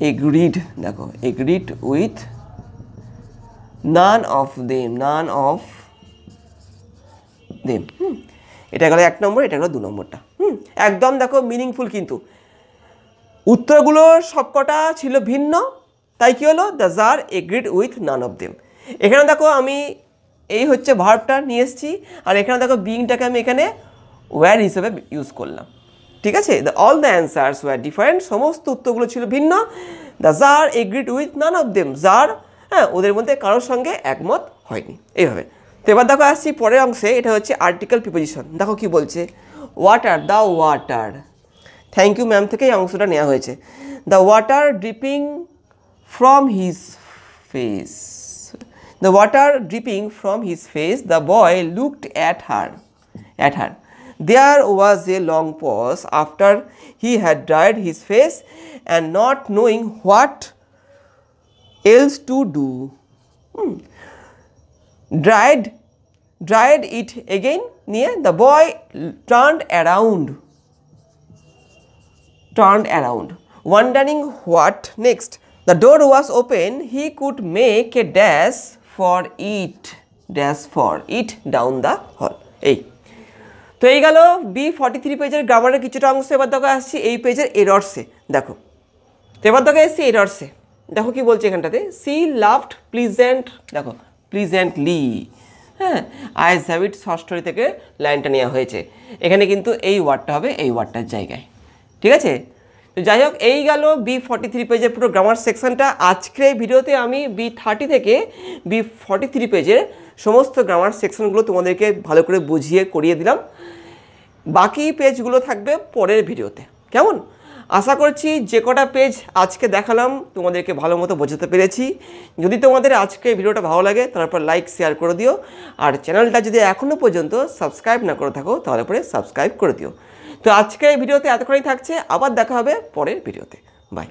agreed, দেখো agreed with none of them, এটা গেল 1 নম্বর, এটা গেল 2 নম্বরটা। একদম দেখো মিনিংফুল, কিন্তু উত্তরগুলো সবকটা ছিল ভিন্ন, তাই কি হলো the jar agreed with none of them. এখানে দেখো আমি এই হচ্ছে ভার্বটা নিয়ে এসেছি, আর এখানে দেখো বিংটাকে আমি এখানে ওয়্যার হিসেবে ইউজ করলাম, ঠিক আছে। All the answers were different, সমস্ত উত্তরগুলো ছিল ভিন্ন। The jar agreed with none of them, tsar ওদের মধ্যে কারোর সঙ্গে একমত হয়নি, এইভাবে। তো এবার দেখো আসছি পরের অংশে, এটা হচ্ছে আর্টিকেল প্রিপোজিশন। দেখো কি বলছে, water, the water, thank you ma'am থেকে এই অংশটা নেওয়া হয়েছে। The water dripping from his face, the water dripping from his face, the boy looked at her. There was a long pause after he had dried his face, and not knowing what else to do, dried it again near the boy turned around, wondering what next. The door was open, he could make a dash for it down the hall. এই তো এই গেল B43 পেজের গ্রামারের কিছুটা অংশ। এবার দেখো আসছি এই পেজের এরর্সে। দেখো তো এবার দেখো এসছি এরর্সে। দেখো কি বলছে এখানটাতে, সি লাভড প্লিজেন্ট, দেখো প্লিজেন্টলি, আই হ্যাভ ইট ষষ্ঠী থেকে লাইনটা নেওয়া হয়েছে। এখানে কিন্তু এই ওয়ার্ডটা হবে এই ওয়ার্ডটার জায়গায়, ঠিক আছে। তো যাই হোক, এই গেল B43 পেজের পুরো গ্রামার সেকশনটা। আজকের এই ভিডিওতে আমি B30 থেকে B43 পেজের সমস্ত গ্রামার সেকশনগুলো তোমাদেরকে ভালো করে বুঝিয়ে করিয়ে দিলাম। বাকি পেজগুলো থাকবে পরের ভিডিওতে। কেমন? আশা করছি যে কটা পেজ আজকে দেখালাম তোমাদেরকে ভালো মতো বোঝাতে পেরেছি। যদি তোমাদের আজকে ভিডিওটা ভালো লাগে তারপর লাইক শেয়ার করে দিও, আর চ্যানেলটা যদি এখনও পর্যন্ত সাবস্ক্রাইব না করে থাকো তাহলে পরে সাবস্ক্রাইব করে দিও। তো আজকে এই ভিডিওতে এতক্ষণই থাকছে, আবার দেখা হবে পরের ভিডিওতে। বাই।